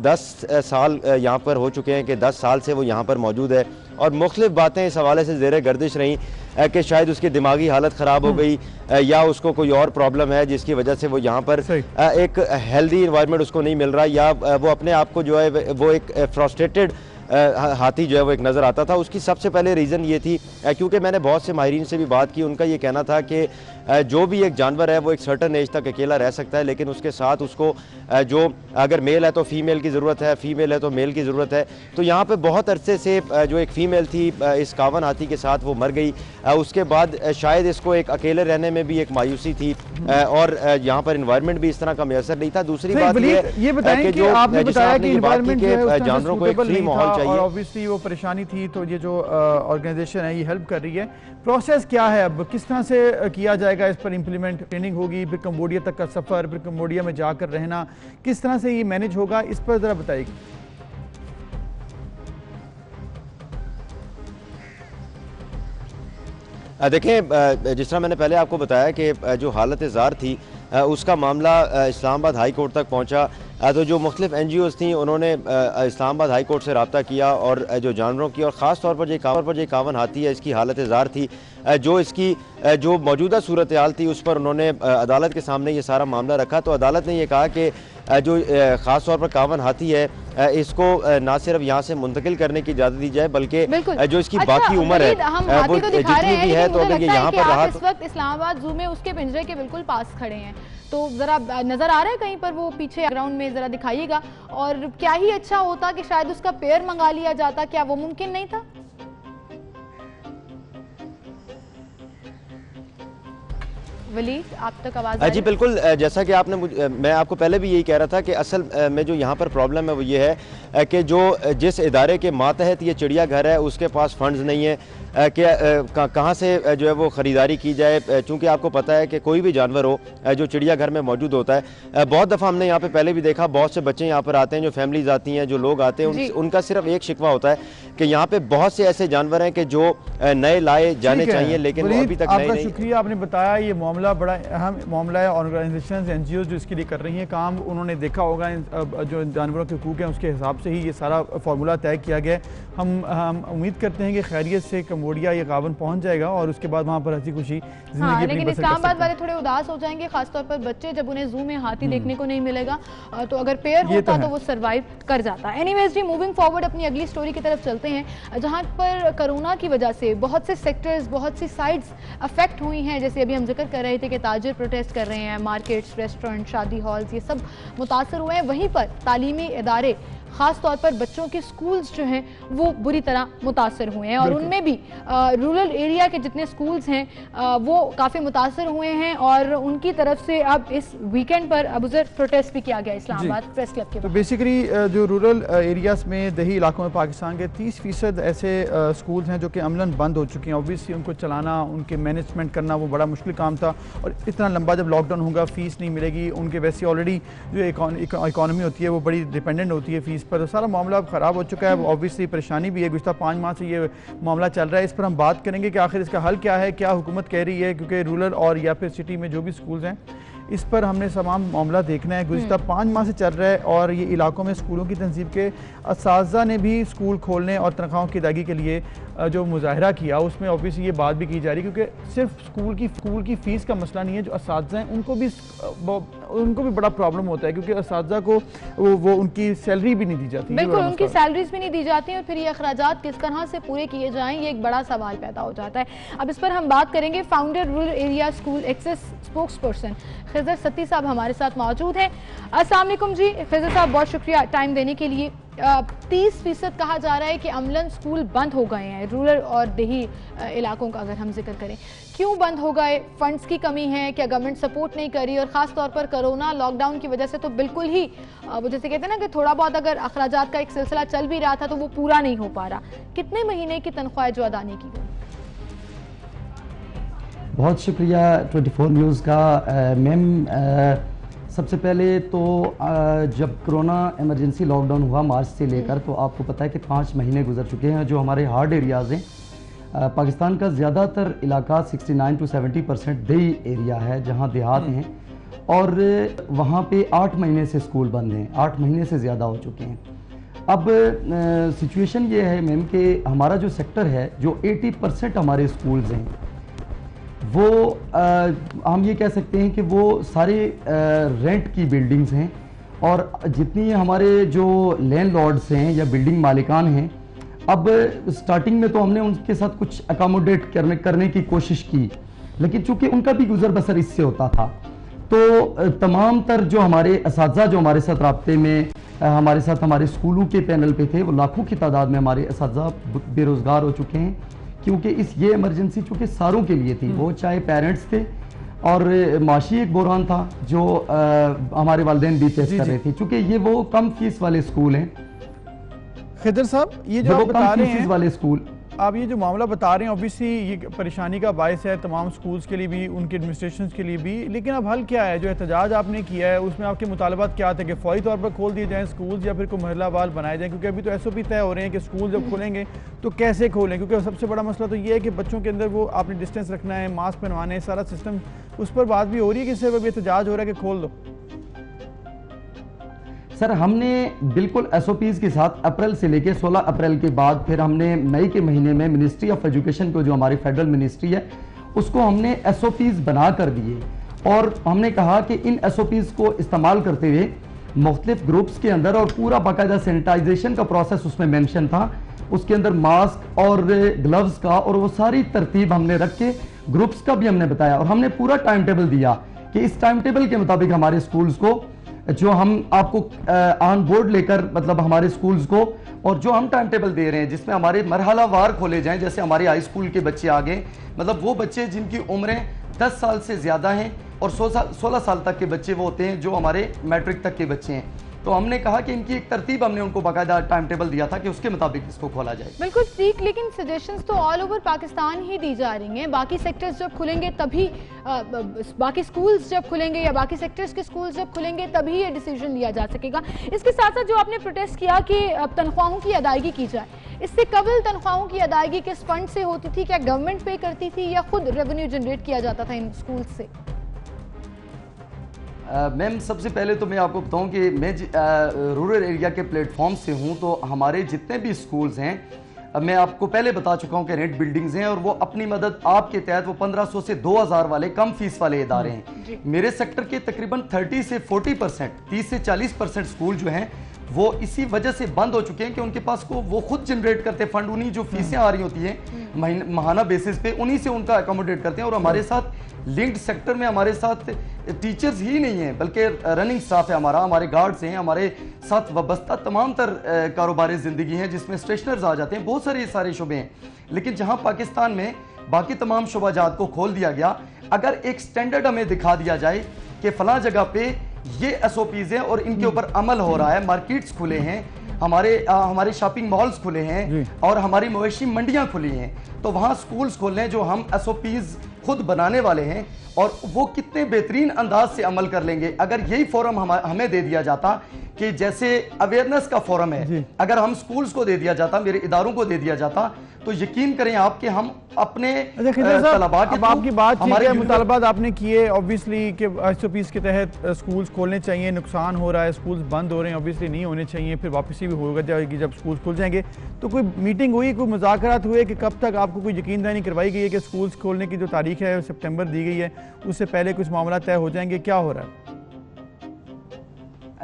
[SPEAKER 7] 10 साल यहाँ पर हो चुके हैं कि 10 साल से वो यहाँ पर मौजूद है और मुख्तलिफ बातें इस हवाले से ज़ेरे गर्दिश रहीं कि शायद उसकी दिमागी हालत ख़राब हो गई या उसको कोई और प्रॉब्लम है जिसकी वजह से वो यहाँ पर एक हेल्दी इन्वायरमेंट उसको नहीं मिल रहा, या वो अपने आप को जो है वो एक फ्रस्ट्रेटेड हाथी जो है वो एक नज़र आता था। उसकी सबसे पहले रीज़न ये थी, क्योंकि मैंने बहुत से माहिरीन से भी बात की, उनका ये कहना था कि जो भी एक जानवर है वो एक सर्टन एज तक अकेला रह सकता है, लेकिन उसके साथ उसको जो अगर मेल है तो फीमेल की ज़रूरत है, फीमेल है तो मेल की ज़रूरत है। तो यहाँ पे बहुत अरसे से जो एक फ़ीमेल थी इस कावन हाथी के साथ वो मर गई। उसके बाद शायद इसको एक अकेले रहने में भी एक मायूसी थी और यहाँ पर इन्वायरमेंट भी इस तरह का मैसर नहीं था। दूसरी बात
[SPEAKER 2] ये बताएं कि आपने बताया कि इन्वायरमेंट
[SPEAKER 7] जानवरों को एक फ्री माहौल चाहिए
[SPEAKER 2] और ऑब्वियसली वो परेशानी थी, तो ये जो ऑर्गेनाइजेशन है ये हेल्प कर रही है। प्रोसेस क्या है, अब किस तरह से किया जाएगा इस पर इम्प्लीमेंट? ट्रेनिंग होगी, फिर कंबोडिया तक का सफ़र, फिर कंबोडिया में जाकर रहना, किस तरह से ये मैनेज होगा, इस पर ज़रा बताइए।
[SPEAKER 7] देखें, जिस तरह मैंने पहले आपको बताया कि जो हालत ज़ार थी उसका मामला इस्लामाबाद हाई कोर्ट तक पहुंचा, तो जो मुख्तलिफ NGOs थी उन्होंने इस्लामाबाद हाई कोर्ट से रब्ता किया और जो जानवरों की और ख़ास तौर पर जो कावन हाथी है इसकी हालत ज़ार थी, जो इसकी जो मौजूदा सूरत हाल थी उस पर उन्होंने अदालत के सामने ये सारा मामला रखा। तो अदालत ने यह कहा कि जो ख़ास तौर पर कावन हाथी है इसको ना सिर्फ यहाँ से मुंतकिल करने की इजाज़त दी जाए, बल्कि जो इसकी बाकी उम्र है वो जितनी भी है, तो अगर ये यहाँ पर रहा।
[SPEAKER 1] इस वक्त इस्लामाबाद जू में उसके पिंजरे के बिल्कुल पास खड़े हैं, तो ज़रा नज़र आ रहा है कहीं पर वो पीछे ग्राउंड में, ज़रा दिखाइएगा। और क्या ही अच्छा होता कि शायद उसका पेयर मंगा लिया जाता, क्या वो मुमकिन नहीं था? वलीद, आप तक आवाज़
[SPEAKER 7] जी बिल्कुल, जैसा कि मैं आपको पहले भी यही कह रहा था कि असल में जो यहाँ पर प्रॉब्लम है वो ये है कि जो जिस इदारे के मातहत ये चिड़ियाघर है उसके पास फंड्स नहीं है कि कहाँ से जो है वो ख़रीदारी की जाए। चूँकि आपको पता है कि कोई भी जानवर हो जो चिड़ियाघर में मौजूद होता है, बहुत दफ़ा हमने यहाँ पे पहले भी देखा, बहुत से बच्चे यहाँ पर आते हैं, जो फैमिलीज़ आती हैं, जो लोग आते हैं, उनका सिर्फ एक शिकवा होता है कि यहाँ पे बहुत से ऐसे जानवर हैं कि जो नए लाए जाने चाहिए, लेकिन वो अभी तक नए नहीं।
[SPEAKER 2] शुक्रिया, आपने बताया ये मामला बड़ा अहम मामला है। ऑर्गेनाइजेशन NGOs जो इसके लिए कर रही हैं काम, उन्होंने देखा होगा जो जानवरों के हकूक़ हैं उसके हिसाब से ही ये सारा फार्मूला तय किया गया है। हम उम्मीद करते हैं कि खैरियत से कंबोडिया या कावन पहुंच जाएगा और उसके बाद वहाँ पर हंसी खुशी जिंदगी।
[SPEAKER 1] लेकिन इस्लामाबाद वाले थोड़े उदास हो जाएंगे, खासतौर पर बच्चे, जब उन्हें जू में हाथी देखने को नहीं मिलेगा। तो अगर पेयर होता तो वो सर्वाइव कर जाता। एनीवेज जी, मूविंग फॉरवर्ड अपनी अगली स्टोरी की तरफ चलते हैं, जहाँ पर कोरोना की वजह से बहुत से सेक्टर्स, बहुत सी साइट्स अफेक्ट हुई हैं। जैसे अभी हम जिक्र कर रहे थे कि ताजिर प्रोटेस्ट कर रहे हैं, मार्केट्स, रेस्टोरेंट, शादी हॉल्स, ये सब मुतासर हुए हैं। वहीं पर तालीमी इदारे ख़ास तौर पर बच्चों के स्कूल्स जो हैं वो बुरी तरह मुतासर हुए हैं और उनमें भी रूरल एरिया के जितने स्कूल्स हैं वो काफ़ी मुतासर हुए हैं और उनकी तरफ से अब इस वीकेंड पर अबुज़र प्रोटेस्ट भी किया गया इस्लामाबाद प्रेस क्लब के।
[SPEAKER 2] तो बेसिकली जो रूरल एरियाज़ में दही इलाकों में पाकिस्तान के 30% ऐसे स्कूल्स हैं जो कि अमलन बंद हो चुके हैं। ऑब्वियसली उनको चलाना, उनके मैनेजमेंट करना वो बड़ा मुश्किल काम था और इतना लंबा जब लॉकडाउन होगा, फ़ीस नहीं मिलेगी, उनके वैसे ऑलरेडी जो इकॉनमी होती है वो बड़ी डिपेंडेंट होती है फ़ीस पर, तो सारा मामला अब ख़राब हो चुका है। ऑब्वियसली परेशानी भी है, गुज़श्ता 5 माह से ये मामला चल रहा है। इस पर हम बात करेंगे कि आखिर इसका हल क्या है, क्या हुकूमत कह रही है, क्योंकि रूरल और या फिर सिटी में जो भी स्कूल्स हैं इस पर हमने तमाम मामला देखना है। गुज़श्ता 5 माह से चल रहा है और ये इलाकों में स्कूलों की तंजीब के असातिज़ा ने भी स्कूल खोलने और तनख्वाहों की अदायगी के लिए जो मुजाहरा किया उसमें ऑब्वियसली ये बात भी की जा रही है, क्योंकि सिर्फ स्कूल की फ़ीस का मसला नहीं है, जो असातिज़ा हैं उनको भी बड़ा प्रॉब्लम होता है, क्योंकि असातिज़ा को वो उनकी सैलरी भी नहीं दी जाती।
[SPEAKER 1] बिल्कुल, उनकी सैलरीज भी नहीं दी जाती और फिर ये अखराजात किस तरह से पूरे किए जाएँ ये एक बड़ा सवाल पैदा हो जाता है। अब इस पर हम बात करेंगे। Founder rural area school access spokesperson Khizar Satti साहब हमारे साथ मौजूद हैं। अस्सलाम वालेकुम जी खिज़र साहब, बहुत शुक्रिया टाइम देने के लिए। 30% कहा जा रहा है कि अमलन स्कूल बंद हो गए हैं रूरल और देही इलाकों का अगर हम जिक्र करें, क्यों बंद हो गए? फंड्स की कमी है, क्या गवर्नमेंट सपोर्ट नहीं कर रही? और ख़ास तौर पर कोरोना लॉकडाउन की वजह से तो बिल्कुल ही वो जैसे कहते हैं ना कि थोड़ा बहुत अगर अखराजात का एक सिलसिला चल भी रहा था तो वो पूरा नहीं हो पा रहा। कितने महीने की तनख्वाह जो अदा नहीं की गई?
[SPEAKER 8] बहुत शुक्रिया 24 न्यूज़ का। मैम सबसे पहले तो जब कोरोना इमरजेंसी लॉकडाउन हुआ मार्च से लेकर, तो आपको पता है कि 5 महीने गुजर चुके हैं। जो हमारे हार्ड एरियाज़ हैं, पाकिस्तान का ज़्यादातर इलाका 69 to 70% देही एरिया है जहां देहात हैं और वहां पे 8 महीने से स्कूल बंद हैं, 8 महीने से ज़्यादा हो चुके हैं। अब सिचुएशन ये है मैम कि हमारा जो सेक्टर है, जो 80% हमारे स्कूल्स हैं वो हम ये कह सकते हैं कि वो सारे रेंट की बिल्डिंग्स हैं और जितनी हमारे जो लैंडलॉर्ड्स हैं या बिल्डिंग मालिकान हैं, अब स्टार्टिंग में तो हमने उनके साथ कुछ अकोमोडेट करने की कोशिश की, लेकिन चूंकि उनका भी गुजर बसर इससे होता था, तो तमाम तर जो हमारे असातिज़ा जो हमारे साथ राब्ते में हमारे साथ हमारे स्कूलों के पैनल पे थे, वो लाखों की तादाद में हमारे असातिज़ा बेरोज़गार हो चुके हैं, क्योंकि ये इमरजेंसी चूँकि सारों के लिए थी, वो चाहे पेरेंट्स थे और माशी एक बहरान था जो हमारे वालिदैन भी फेस कर रहे थे, चूँकि ये वो कम फीस वाले स्कूल हैं।
[SPEAKER 2] खिदर साहब, ये जो आप बता रहे हैं
[SPEAKER 8] वाले स्कूल,
[SPEAKER 2] आप ये जो मामला बता रहे हैं ऑब्वियसली ये परेशानी का बायस है तमाम स्कूल्स के लिए भी, उनके एडमिनिस्ट्रेशन के लिए भी, लेकिन अब हल क्या है? जो एहतजाज आपने किया है उसमें आपके मुतालबात क्या थे कि फौरी तौर पर खोल दिए जाएँ स्कूल्स या फिर कोई महल्लावार बनाए जाएँ? क्योंकि अभी तो SOP तय हो रहे हैं कि स्कूल जब खोलेंगे तो कैसे खोलें, क्योंकि सबसे बड़ा मसला तो ये है कि बच्चों के अंदर वो आपने डिस्टेंस रखना है, मास्क पहनवाने है, सारा सिस्टम, उस पर बात भी हो रही है कि सिर्फ अभी एहतजाज हो रहा है कि खोल दो।
[SPEAKER 8] सर हमने बिल्कुल SOPs के साथ अप्रैल से लेके 16 अप्रैल के बाद फिर हमने मई के महीने में मिनिस्ट्री ऑफ एजुकेशन को, जो हमारी फेडरल मिनिस्ट्री है, उसको हमने SOPs बना कर दिए और हमने कहा कि इन SOPs को इस्तेमाल करते हुए मुख्तलिफ ग्रुप्स के अंदर, और पूरा बाकायदा सैनिटाइजेशन का प्रोसेस उसमें मेंशन था, उसके अंदर मास्क और ग्लव्स का और वो सारी तरतीब हमने रख के ग्रुप्स का भी हमने बताया और हमने पूरा टाइम टेबल दिया कि इस टाइम टेबल के मुताबिक हमारे स्कूल्स को, जो हम आपको ऑन बोर्ड लेकर मतलब हमारे स्कूल्स को, और जो हम टाइम टेबल दे रहे हैं जिसमें हमारे मरहलावार खोले जाएं, जैसे हमारे हाई स्कूल के बच्चे आ गए, मतलब वो बच्चे जिनकी उम्रें 10 साल से ज़्यादा हैं और 16 साल तक के बच्चे वो होते हैं जो हमारे मैट्रिक तक के बच्चे हैं, तो हमने कहा कि इनकी एक तरतीब हमने उनको बाकायदा टाइम टेबल दिया था कि उसके मुताबिक इसको खोला जाए।
[SPEAKER 1] बिल्कुल ठीक, लेकिन सजेशंस तो ऑल ओवर पाकिस्तान ही दी जा रही हैं। बाकी सेक्टर्स जब खुलेंगे तभी बाकी स्कूल्स जब खुलेंगे या बाकी सेक्टर्स के स्कूल्स जब खुलेंगे तभी ये डिसीजन लिया जा सकेगा। इसके साथ साथ जो आपने प्रोटेस्ट किया कि तनख्वाहों की अदायगी की जाए, इससे कबल तनख्वाहों की अदायगी किस फंड से होती थी? क्या गवर्नमेंट पे करती थी या खुद रेवेन्यू जनरेट किया जाता था इन स्कूल से?
[SPEAKER 8] मैम सबसे पहले तो मैं आपको बताऊं कि मैं रूरल एरिया के प्लेटफॉर्म से हूं, तो हमारे जितने भी स्कूल्स हैं, मैं आपको पहले बता चुका हूं कि रेंट बिल्डिंग्स हैं और वो अपनी मदद आपके तहत वो 1500 से 2000 वाले कम फीस वाले इदारे हैं। मेरे सेक्टर के तकरीबन 30 से 40%, 30 से 40% स्कूल जो हैं वो इसी वजह से बंद हो चुके हैं कि उनके पास को वो खुद जनरेट करते फंड, उन्हीं जो फीसें आ रही होती हैं माहाना बेसिस पे, उन्हीं से उनका अकोमोडेट करते हैं। और हमारे साथ लिंक्ड सेक्टर में हमारे साथ टीचर्स ही नहीं हैं, बल्कि रनिंग स्टाफ है हमारा, हमारे गार्ड्स हैं, हमारे साथ वाबस्ता तमाम तर कारोबारी ज़िंदगी हैं जिसमें स्टेशनर्स आ जाते हैं, बहुत सारे शुबे हैं। लेकिन जहाँ पाकिस्तान में बाकी तमाम शुबाजात को खोल दिया गया, अगर एक स्टैंडर्ड हमें दिखा दिया जाए कि फ़लाँ जगह पे ये SOPs हैं और इनके ऊपर अमल हो रहा है, मार्केट्स खुले हैं, हमारे शॉपिंग मॉल्स खुले हैं और हमारी मवेशी मंडियां खुली हैं, तो वहाँ स्कूल्स खोल हैं जो हम SOPs खुद बनाने वाले हैं और वो कितने बेहतरीन अंदाज से अमल कर लेंगे। अगर यही फोरम हमें दे दिया जाता कि जैसे अवेयरनेस का फोरम है, अगर हम स्कूल्स को दे दिया जाता, मेरे इदारों को दे दिया जाता, तो यकीन करें आप कि हम अपने
[SPEAKER 2] तलबा के आपकी बात हमारे मुतालबात आपने किए ऑब्वियसली कि SOPs के तहत स्कूल्स खोलने चाहिए, नुकसान हो रहा है, स्कूल्स बंद हो रहे हैं, ऑब्वियसली नहीं होने चाहिए, फिर वापसी भी होगा जाएगी जब स्कूल्स खुल जाएंगे। तो कोई मीटिंग हुई, कोई मुज़ाकरात हुए कि कब तक आपको कोई यकीन दहानी करवाई गई है कि स्कूल्स खोलने की जो तारीख है सितंबर दी गई है उससे पहले कुछ मामला तय हो जाएंगे, क्या हो रहा है?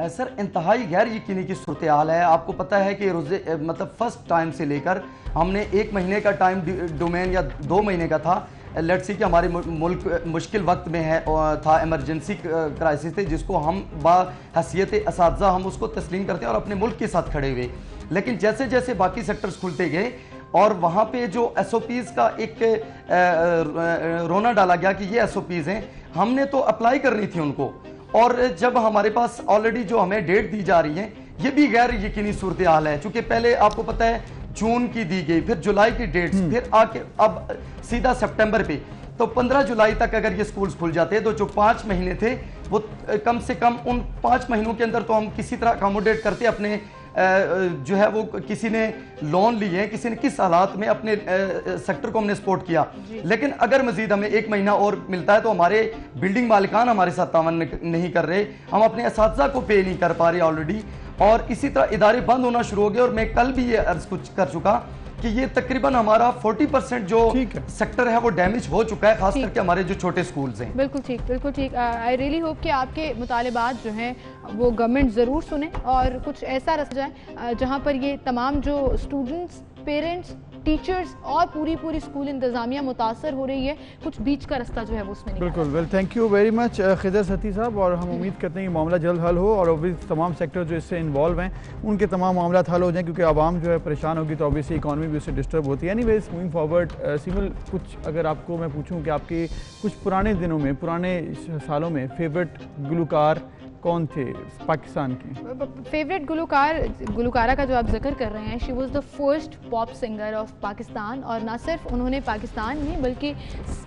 [SPEAKER 8] सर इंतहाई गैर यकीनी की सूरत हाल है। आपको पता है कि मतलब फर्स्ट टाइम से लेकर हमने 1 महीने का टाइम डोमेन या 2 महीने का था, लेट्स सी कि हमारे मुल्क मुश्किल वक्त में है था, इमरजेंसी क्राइसिस थे जिसको हम बाहैसियत असातिज़ा हम उसको तस्लीम करते हैं और अपने मुल्क के साथ खड़े हुए। लेकिन जैसे जैसे बाकी सेक्टर्स खुलते गए और वहाँ पे जो SOPs का एक रोना डाला गया कि ये SOPs हैं, हमने तो अप्लाई करनी थी उनको, और जब हमारे पास ऑलरेडी जो हमें डेट दी जा रही है ये भी गैर यकीनी सूरत हाल है, चूँकि पहले आपको पता है जून की दी गई, फिर जुलाई की डेट्स, फिर आके अब सीधा सितंबर पे, तो 15 जुलाई तक अगर ये स्कूल्स खुल जाते हैं तो जो 5 महीने थे वो कम से कम उन 5 महीनों के अंदर तो हम किसी तरह अकोमोडेट करते अपने जो है वो किसी ने लोन लिए हैं, किसी ने किस हालात में अपने सेक्टर को हमने सपोर्ट किया। लेकिन अगर मजीद हमें 1 महीना और मिलता है तो हमारे बिल्डिंग मालिकान हमारे साथ तावन नहीं कर रहे, हम अपने असातिज़ा को पे नहीं कर पा रहे ऑलरेडी, और इसी तरह इदारे बंद होना शुरू हो गए। और मैं कल भी ये अर्ज कुछ कर चुका कि ये तकरीबन हमारा 40% जो सेक्टर है वो डैमेज हो चुका है, खास करके हमारे जो छोटे स्कूल्स हैं।
[SPEAKER 1] बिल्कुल ठीक, बिल्कुल ठीक। आई रियली होप कि आपके मुतालिबात जो हैं वो गवर्नमेंट ज़रूर सुने और कुछ ऐसा रस जाए जहाँ पर ये तमाम जो स्टूडेंट्स, पेरेंट्स, टीचर्स और पूरी स्कूल इंतजामिया मुतासर हो रही है, कुछ बीच का रास्ता जो है वो उसमें
[SPEAKER 2] बिल्कुल। Well thank you very much Khidar Sati sahab, और हम उम्मीद करते हैं कि मामला जल्द हल हो और ऑब्वियसली तमाम सेक्टर जो इससे इन्वॉल्व हैं उनके तमाम मामला हल हो जाएं, क्योंकि आवाम जो है परेशान होगी तो ऑब्वियसली इकॉनमी भी उससे डिस्टर्ब होती है। एनीवेज मूविंग फॉरवर्ड, सिमल कुछ अगर आपको मैं पूछूँ कि आपके कुछ पुराने दिनों में, पुराने सालों में फेवरेट गुलकार कौन थे पाकिस्तान के?
[SPEAKER 1] फेवरेट गुलकारा का जो आप जिक्र कर रहे हैं, she was the first pop singer of Pakistan, और ना सिर्फ उन्होंने पाकिस्तान में बल्कि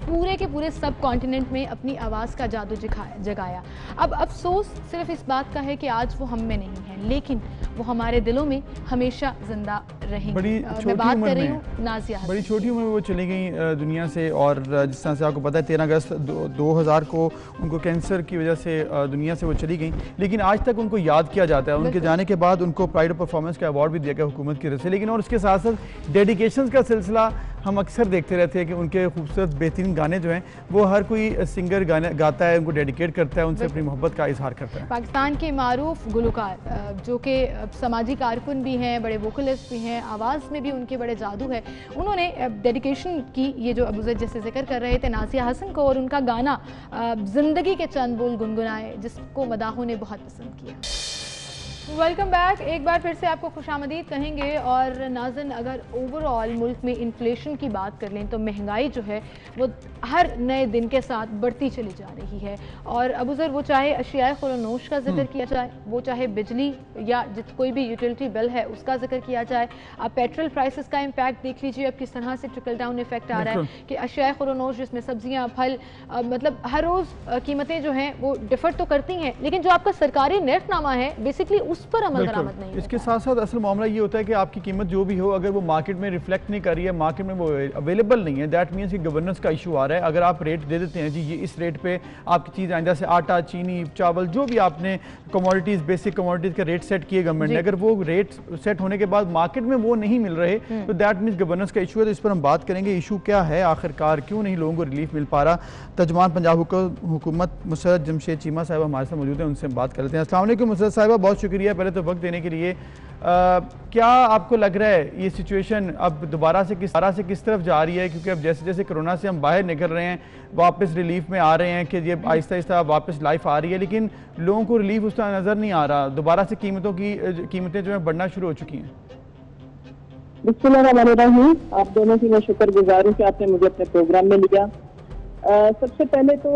[SPEAKER 1] पूरे के पूरे सब कॉन्टिनेंट में अपनी आवाज़ का जादू जगाया। अब अफसोस सिर्फ इस बात का है कि आज वो हम में नहीं है, लेकिन वो हमारे दिलों में हमेशा जिंदा रहेंगी। मैं बात कर रही हूँ नाज़िया हसन।
[SPEAKER 2] बड़ी छोटी उम्र में वो चली गई दुनिया से, और जिस तरह से आपको पता है 13 अगस्त 2000 को उनको कैंसर की वजह से दुनिया से वो चली गई, लेकिन आज तक उनको याद किया जाता है। उनके जाने के बाद उनको प्राइड ऑफ परफॉर्मेंस का अवार्ड भी दिया गया हुकूमत की तरफ से। लेकिन और उसके साथ साथ डेडिकेशन का सिलसिला हम अक्सर देखते रहते हैं कि उनके खूबसूरत बेहतरीन गाने जो हैं वो हर कोई सिंगर गाने गाता है, उनको डेडिकेट करता है, उनसे अपनी मोहब्बत का इजहार करता है।
[SPEAKER 1] पाकिस्तान के मारूफ गुलकार जो कि समाजी कारकुन भी हैं, बड़े वोकलिस्ट भी हैं, आवाज़ में भी उनके बड़े जादू है, उन्होंने डेडिकेशन की ये जो अबू ज़ैद जैसे जिक्र कर रहे थे नाज़िया हसन को, और उनका गाना ज़िंदगी के चंद बोल गुनगुनाए जिसको मदाहों ने बहुत पसंद किया। वेलकम बैक, एक बार फिर से आपको खुशामदीद कहेंगे। और नाज़िन, अगर ओवरऑल मुल्क में इन्फ्लेशन की बात कर लें तो महंगाई जो है वो हर नए दिन के साथ बढ़ती चली जा रही है। और अबू ज़र, वो चाहे अशियाए खुरनोश का जिक्र किया जाए, वो चाहे बिजली या कोई भी यूटिलिटी बिल है उसका जिक्र किया जाए, आप पेट्रोल प्राइसेस का इम्पैक्ट देख लीजिए अब किस तरह से ट्रिकल डाउन इफेक्ट आ रहा है कि अशियाए खुरनोश जिसमें सब्जियाँ, फल, मतलब हर रोज़ कीमतें जो हैं वो डिफर तो करती हैं, लेकिन जो आपका सरकारी नेटनामा है बेसिकली उस पर अमल दरामद नहीं है।
[SPEAKER 2] इसके साथ साथ असल मामला ये होता है कि आपकी कीमत जो भी हो, अगर वो मार्केट में रिफ्लेक्ट नहीं कर रही है, मार्केट में वो अवेलेबल नहीं है, दैट मीन्स कि गवर्नेंस का इशू आ रहा है। अगर आप रेट दे देते हैं जी ये इस रेट पे आपकी चीज़ आइंदा से आटा, चीनी, चावल, जो भी आपने कमोडिटीज़, बेसिक कमोडिटीज़ का रेट सेट किए गवर्नमेंट ने, अगर वो रेट सेट होने के बाद मार्केट में वो नहीं मिल रहे तो दैट मीन्स गवर्नेंस का इशू है। तो इस पर हम बात करेंगे, इशू क्या है आखिरकार, क्यों नहीं लोगों को रिलीफ मिल पा रहा। तर्जुमान पंजाब हुकूमत मुसर्रत जमशेद चीमा साहिबा हमारे साथ मौजूद है, उनसे बात कर लेते हैं। अस्सलाम वालेकुम मुसर्रत साहिबा, बहुत शुक्रिया शुक्रिया पहले तो वक्त देने के लिए। क्या आपको लग रहा है ये सिचुएशन अब दोबारा से किस तरफ जा रही है? क्योंकि अब जैसे जैसे कोरोना से हम बाहर निकल रहे हैं, वापस रिलीफ में आ रहे हैं कि ये आहिस्ता आहिस्ता वापस लाइफ आ रही है, लेकिन लोगों को रिलीफ उस तरह नज़र नहीं आ रहा। दोबारा से कीमतें जो है बढ़ना शुरू हो चुकी हैं।
[SPEAKER 9] बिस्मिल्लाहिर्रहमानिर्रहीम। आप दोनों की मैं शुक्रगुजार हूँ कि आपने मुझे अपने प्रोग्राम में लिया। सबसे पहले तो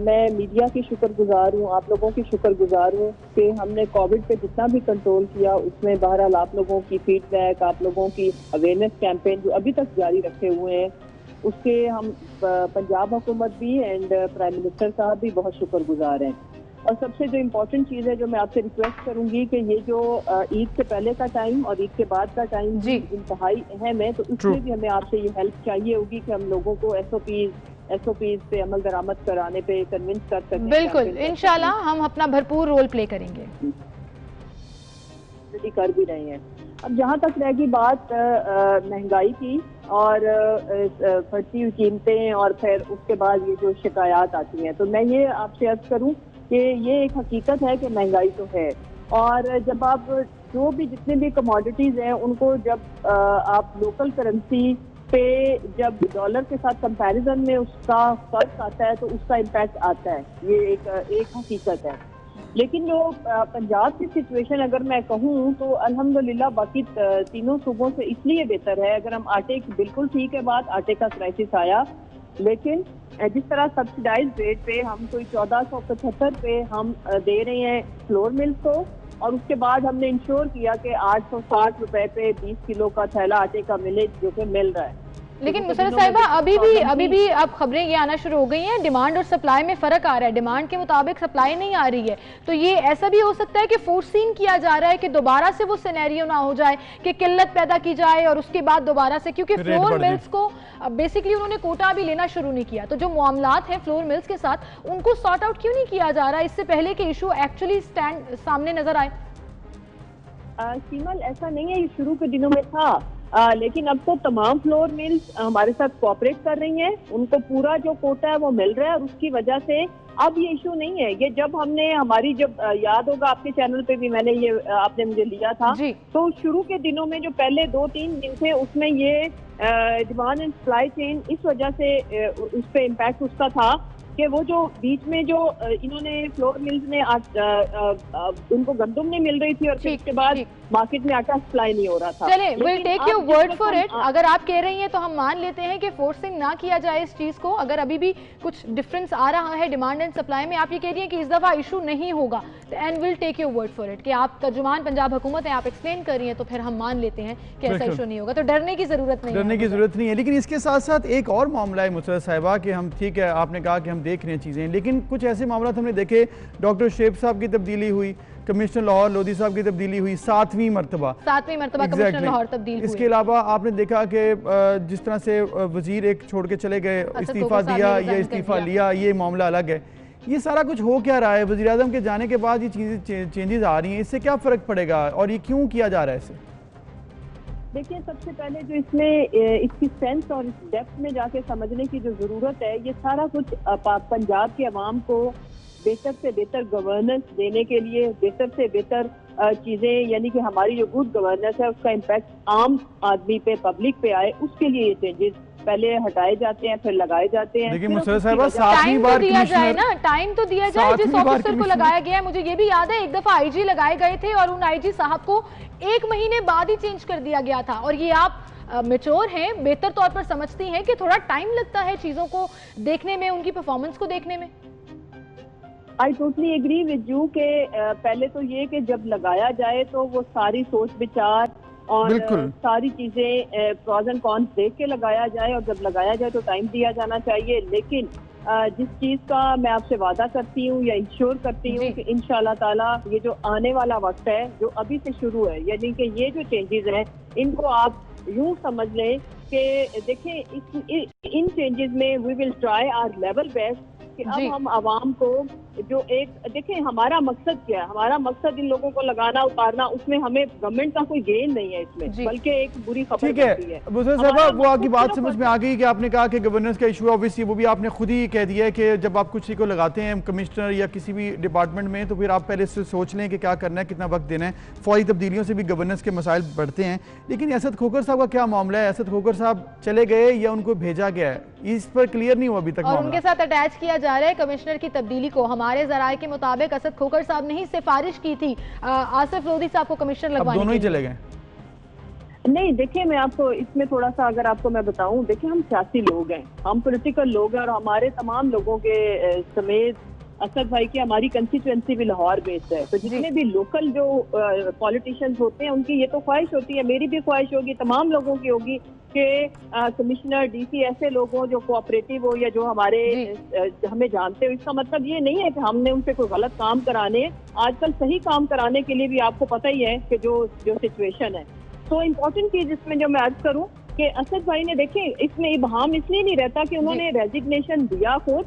[SPEAKER 9] मैं मीडिया की शुक्रगुजार हूँ, आप लोगों की शुक्रगुजार हूँ कि हमने कोविड पे जितना भी कंट्रोल किया उसमें बहरहाल आप लोगों की फीडबैक, आप लोगों की अवेयरनेस कैंपेन जो अभी तक जारी रखे हुए हैं, उसके हम पंजाब हुकूमत भी एंड प्राइम मिनिस्टर साहब भी बहुत शुक्रगुजार हैं। और सबसे जो इम्पोर्टेंट चीज़ है जो मैं आपसे रिक्वेस्ट करूंगी कि ये जो ईद से पहले का टाइम और ईद के बाद का टाइम इंतहाई अहम है, तो उसमें भी हमें आपसे ये हेल्प चाहिए होगी कि हम लोगों को एसओपीज पे अमल दरामद कराने पे कन्विंस कर सकें।
[SPEAKER 1] बिल्कुल, इंशाल्लाह हम अपना भरपूर रोल प्ले करेंगे।
[SPEAKER 9] कर भी रहे हैं। अब जहाँ तक रहेगी बात महंगाई की और बढ़ती हुई कीमतें और फिर उसके बाद ये जो शिकायत आती हैं, तो मैं ये आपसे अर्ज करूँ कि ये एक हकीकत है कि महंगाई तो है, और जब आप जो भी जितने भी कमोडिटीज़ हैं उनको जब आप लोकल करेंसी पे जब डॉलर के साथ कंपैरिजन में उसका फर्क आता है तो उसका इम्पैक्ट आता है, ये एक हकीकत है। लेकिन जो पंजाब की सिचुएशन अगर मैं कहूँ तो अल्हम्दुलिल्लाह बाकी तीनों सूबों से इसलिए बेहतर है। अगर हम आटे की, बिल्कुल ठीक है बात, आटे का क्राइसिस आया, लेकिन जिस तरह सब्सिडाइज रेट पे हम कोई 1475 पे हम दे रहे हैं फ्लोर मिल्स को, और उसके बाद हमने इंश्योर किया कि 860 रुपए पे 20 किलो का थैला आटे का मिले, जो कि मिल रहा है।
[SPEAKER 1] लेकिन मुसर्रत साहिबा अभी भी अब खबरें ये आना शुरू हो गई हैं, डिमांड और सप्लाई में फर्क आ रहा है, डिमांड के मुताबिक सप्लाई नहीं आ रही है। तो ये ऐसा भी हो सकता है कि फोर्सिंग किया जा रहा है कि दोबारा से वो सिनेरियो ना हो जाए कि किल्लत पैदा की जाए और उसके बाद दोबारा से, क्योंकि फ्लोर मिल्स को बेसिकली उन्होंने कोटा अभी लेना शुरू नहीं किया, तो जो मामलात हैं फ्लोर मिल्स के साथ उनको सॉर्ट आउट क्यों नहीं किया जा रहा इससे पहले कि इशू एक्चुअली सामने नजर आए?
[SPEAKER 9] सीमल, ऐसा नहीं है, ये शुरू के दिनों में था, लेकिन अब तो तमाम फ्लोर मिल्स हमारे साथ कोऑपरेट कर रही हैं, उनको पूरा जो कोटा है वो मिल रहा है, और उसकी वजह से अब ये इशू नहीं है। ये जब हमने जब याद होगा आपके चैनल पे भी मैंने ये आपने मुझे लिया था, तो शुरू के दिनों में जो पहले 2-3 दिन थे उसमें ये डिमांड एंड सप्लाई चेन इस वजह से उस पर इम्पैक्ट उसका था कि वो जो बीच में जो इन्होंने फ्लोर मिल्स ने उनको गंदम नहीं मिल रही थी, और फिर उसके बाद मार्केट में आटा सप्लाई नहीं हो रहा था।
[SPEAKER 1] चले, will take your word for it. अगर आप कह रही हैं तो हम मान लेते हैं कि फोर्सिंग ना किया जाए इस चीज को। अगर अभी भी कुछ डिफरेंस आ रहा है डिमांड एंड सप्लाई में, आप ये कह रही हैं कि इस दफा इशू नहीं होगा, and will take your word for it कि आप तर्जुमान पंजाब हुकूमत है, आप एक्सप्लेन कर रही हैं, तो फिर हम मान लेते हैं कि ऐसा इशू नहीं होगा, तो डरने की जरूरत नहीं है।
[SPEAKER 2] लेकिन इसके साथ साथ एक और मामला है मुसर्रत साहिबा कि हम, ठीक है आपने कहा कि हम देख रहे हैं चीजें, लेकिन कुछ ऐसे मामला हमने देखे, डॉक्टर शेख साहब की तब्दीली हुई, कमिश्नर लाहौर लोधी साहब की तब्दीली हुई 7वीं मरतबा कमिश्नर लाहौर तब्दील हुई। इसके अलावा आपने देखा कि जिस तरह से वजीर एक छोड़ के चले गए, इस्तीफा दिया या इस्तीफा लिया, ये मामला अलग है। ये सारा कुछ हो क्या रहा है? वज़ीर आज़म के जाने के बाद ये चीज़ें चेंजेस आ रही हैं, इससे क्या फ़र्क पड़ेगा और ये क्यों किया जा रहा है इसे?
[SPEAKER 9] देखिए, सबसे पहले जो इसमें इसकी सेंस और इस डेप्थ में जाके समझने की जो ज़रूरत है, ये सारा कुछ पंजाब के अवाम को बेहतर से बेहतर गवर्नेंस देने के लिए, बेहतर से बेहतर चीज़ें, यानी कि हमारी जो गुड गवर्नेंस है उसका इम्पैक्ट आम आदमी पे, पब्लिक पे आए, उसके लिए ये चेंजेस पहले हटाए जाते हैं, फिर लगाए जाते हैं।
[SPEAKER 2] लेकिन मुसर्रत साहिबा, सातवीं बार
[SPEAKER 1] दिया जाए ना, टाइम तो दिया जाए जिस ऑफिसर को लगाया गया है। मुझे ये भी याद है एक दफा आईजी लगाए गए थे और उन आईजी साहब को 1 महीने बाद ही चेंज कर दिया गया था। और ये आप मैच्योर हैं, बेहतर तौर पर समझती हैं कि थोड़ा टाइम लगता है चीजों को देखने में, उनकी परफॉर्मेंस को देखने में।
[SPEAKER 9] I totally agree with you के पहले तो ये कि जब लगाया जाए तो वो सारी सोच विचार और सारी चीजें प्रॉज एंड कॉन्स देख के लगाया जाए, और जब लगाया जाए तो टाइम दिया जाना चाहिए। लेकिन जिस चीज का मैं आपसे वादा करती हूँ या इंश्योर करती हूँ कि इंशाल्लाह ताला ये जो आने वाला वक्त है, जो अभी से शुरू है, यानी कि ये जो चेंजेस हैं, इनको आप यूं समझ लें कि देखें इन चेंजेस में we will try our level best कि अब हम आवाम को जो एक देखें हमारा मकसद क्या है, हमारा मकसद इन लोगों को लगाना उतारना, उसमें हमें गवर्नमेंट का कोई गेन नहीं है इसमें, बल्कि एक बुरी खबर
[SPEAKER 2] ठीक है। मुसर्रत साहबा, वो आपकी बात समझ में आ गई कि आपने कहा कि गवर्नेंस का इशू ऑब्वियसली वो भी आपने खुद ही कह दिया है कि जब आप कुछ को लगाते हैं कमिश्नर या किसी भी डिपार्टमेंट में, तो फिर आप पहले से सोच लें कि क्या करना है, कितना वक्त देना है। फौरी तब्दीलियों से भी गवर्नेंस के मसाइल बढ़ते हैं। लेकिन असद खोखर साहब का क्या मामला है? असद खोखर साहब चले गए या उनको भेजा गया है, इस पर क्लियर नहीं हुआ अभी तक।
[SPEAKER 1] और उनके साथ अटैच किया जा रहा है कमिश्नर की तब्दीली को। हमारे जराये के मुताबिक असद खोखर साहब ने ही सिफारिश की थी आसिफ लोधी साहब को कमिश्नर लगवाने।
[SPEAKER 2] दोनों ही चले गए?
[SPEAKER 9] नहीं, देखिए मैं आपको इसमें थोड़ा सा अगर आपको मैं बताऊं, देखिए हम सियासी लोग हैं, हम पॉलिटिकल लोग हैं, और हमारे तमाम लोगों के समेत असद भाई की हमारी कंस्टिट्यूएंसी भी लाहौर बेस्ड है। तो जितने भी लोकल जो पॉलिटिशियंस होते हैं उनकी ये तो ख्वाहिश होती है, मेरी भी ख्वाहिश होगी, तमाम लोगों की होगी कि कमिश्नर डीसी ऐसे लोग हों जो कोऑपरेटिव हो या जो हमारे हमें जानते हो। इसका मतलब ये नहीं है कि हमने उनसे कोई गलत काम कराने, आजकल सही काम कराने के लिए भी आपको पता ही है कि जो सिचुएशन है। तो इम्पोर्टेंट चीज इसमें जो मैं अर्ज करूं कि असद भाई ने, देखें इसमें इबहाम इसलिए नहीं रहता कि उन्होंने रेजिग्नेशन दिया खुद,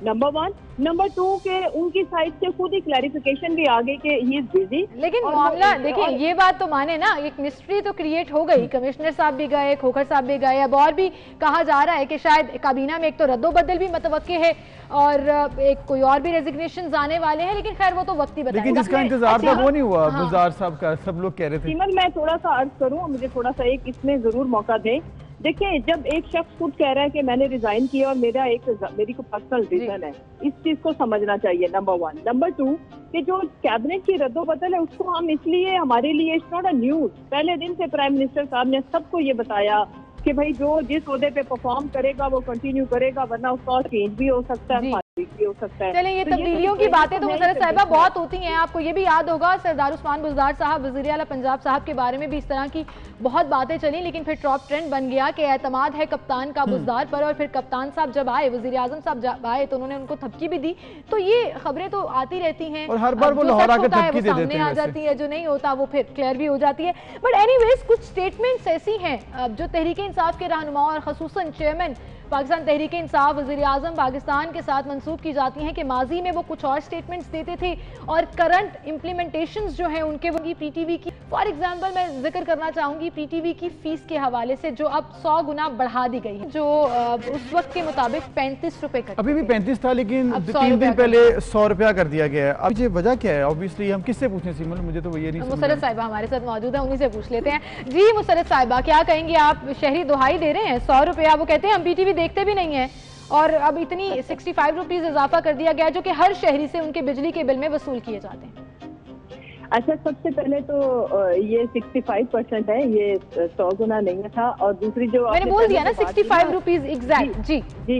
[SPEAKER 9] नंबर 1, नंबर 2 के उनकी साइड से खुद ही क्लैरिफिकेशन भी आ गई कि ही इज बिजी।
[SPEAKER 1] लेकिन मामला देखिए, ये बात तो माने ना, एक मिस्ट्री तो क्रिएट हो गई। कमिश्नर साहब भी गए, खोखर साहब भी गए, अब और भी कहा जा रहा है कि शायद काबीना में एक तो रद्दोबदल भी मतवक्के है और एक कोई और भी रेजिग्नेशन आने वाले हैं। लेकिन खैर वो तो वक्त ही बताएगा।
[SPEAKER 2] लेकिन जिसका इंतजार था वो नहीं हुआ। गुजार साहब का सब लोग कह रहे थे।
[SPEAKER 9] सीमन, मैं थोड़ा सा अर्ज करूं, मुझे थोड़ा सा एक इसमें जरूर मौका दें। देखिए, जब एक शख्स खुद कह रहा है कि मैंने रिजाइन किया और मेरी को पर्सनल रीजन है, इस चीज को समझना चाहिए, नंबर 1। नंबर 2 कि जो कैबिनेट की रद्दोबदल है उसको हम इसलिए, हमारे लिए इट्स नॉट अ न्यूज। पहले दिन से प्राइम मिनिस्टर साहब ने सबको ये बताया कि भाई जो जिस ओहदे पे परफॉर्म करेगा वो कंटिन्यू करेगा, वरना उसका चेंज भी हो सकता है, भी हो सकता है।
[SPEAKER 1] चलिए, ये तब्दीलियों की बातें तो मुसर्रत साहिबा बहुत होती हैं। आपको ये भी याद होगा सरदार उस्मान बुज़दार साहब वज़ीर आला पंजाब साहब के बारे में भी इस तरह की बहुत बातें चली, लेकिन फिर टॉप ट्रेंड बन गया कि एतमाद है कप्तान का बुज़दार पर। और फिर कप्तान साहब जब आए, वज़ीर आज़म साहब जब आए तो उन्होंने उनको थपकी भी दी। तो ये खबरें तो आती रहती हैं
[SPEAKER 2] और हर बार वो लाहौर आकर थपकी दे देते हैं,
[SPEAKER 1] आ जाती है, जो नहीं होता वो फिर क्लियर भी हो जाती है। बट एनीवेज, कुछ स्टेटमेंट्स ऐसी हैं जो तहरीक इंसाफ के रहनुमा और ख़ुसूसन चेयरमैन पाकिस्तान तहरीक इंसाफ वज़ीर आज़म पाकिस्तान के साथ मंसूब की जाती हैं कि माजी में वो कुछ और स्टेटमेंट्स देते थे और करंट इम्प्लीमेंटेशंस जो हैं उनके वो पीटीवी की, फॉर एग्जांपल मैं जिक्र करना चाहूँगी पीटीवी की फीस के हवाले से जो अब 100 गुना बढ़ा दी गई है, जो उस वक्त के मुताबिक 35 रुपये का,
[SPEAKER 2] अभी भी 35 था लेकिन 3 दिन पहले 100 रुपया कर दिया गया है। अब ये वजह क्या है? ऑब्वियसली हम किससे पूछें सिमल, मुझे तो ये नहीं।
[SPEAKER 1] मुसर्रत साहिबा हमारे साथ मौजूद है, उन्हीं से पूछ लेते हैं। जी मुसर्रत साहिबा, क्या कहेंगे आप? शहरी दुहाई दे रहे हैं 100 रुपया, वो कहते हैं हम पीटीवी देखते भी नहीं है और अब इतनी 65 रुपीज इजाफा कर दिया गया जो कि हर शहरी से उनके बिजली के बिल में वसूल किए जाते हैं।
[SPEAKER 9] अच्छा, सबसे पहले तो ये 65% है, ये 100 गुना नहीं था। और दूसरी जो
[SPEAKER 1] मैंने बोल दिया ना 65 रुपीज एग्जैक्ट। जी
[SPEAKER 9] जी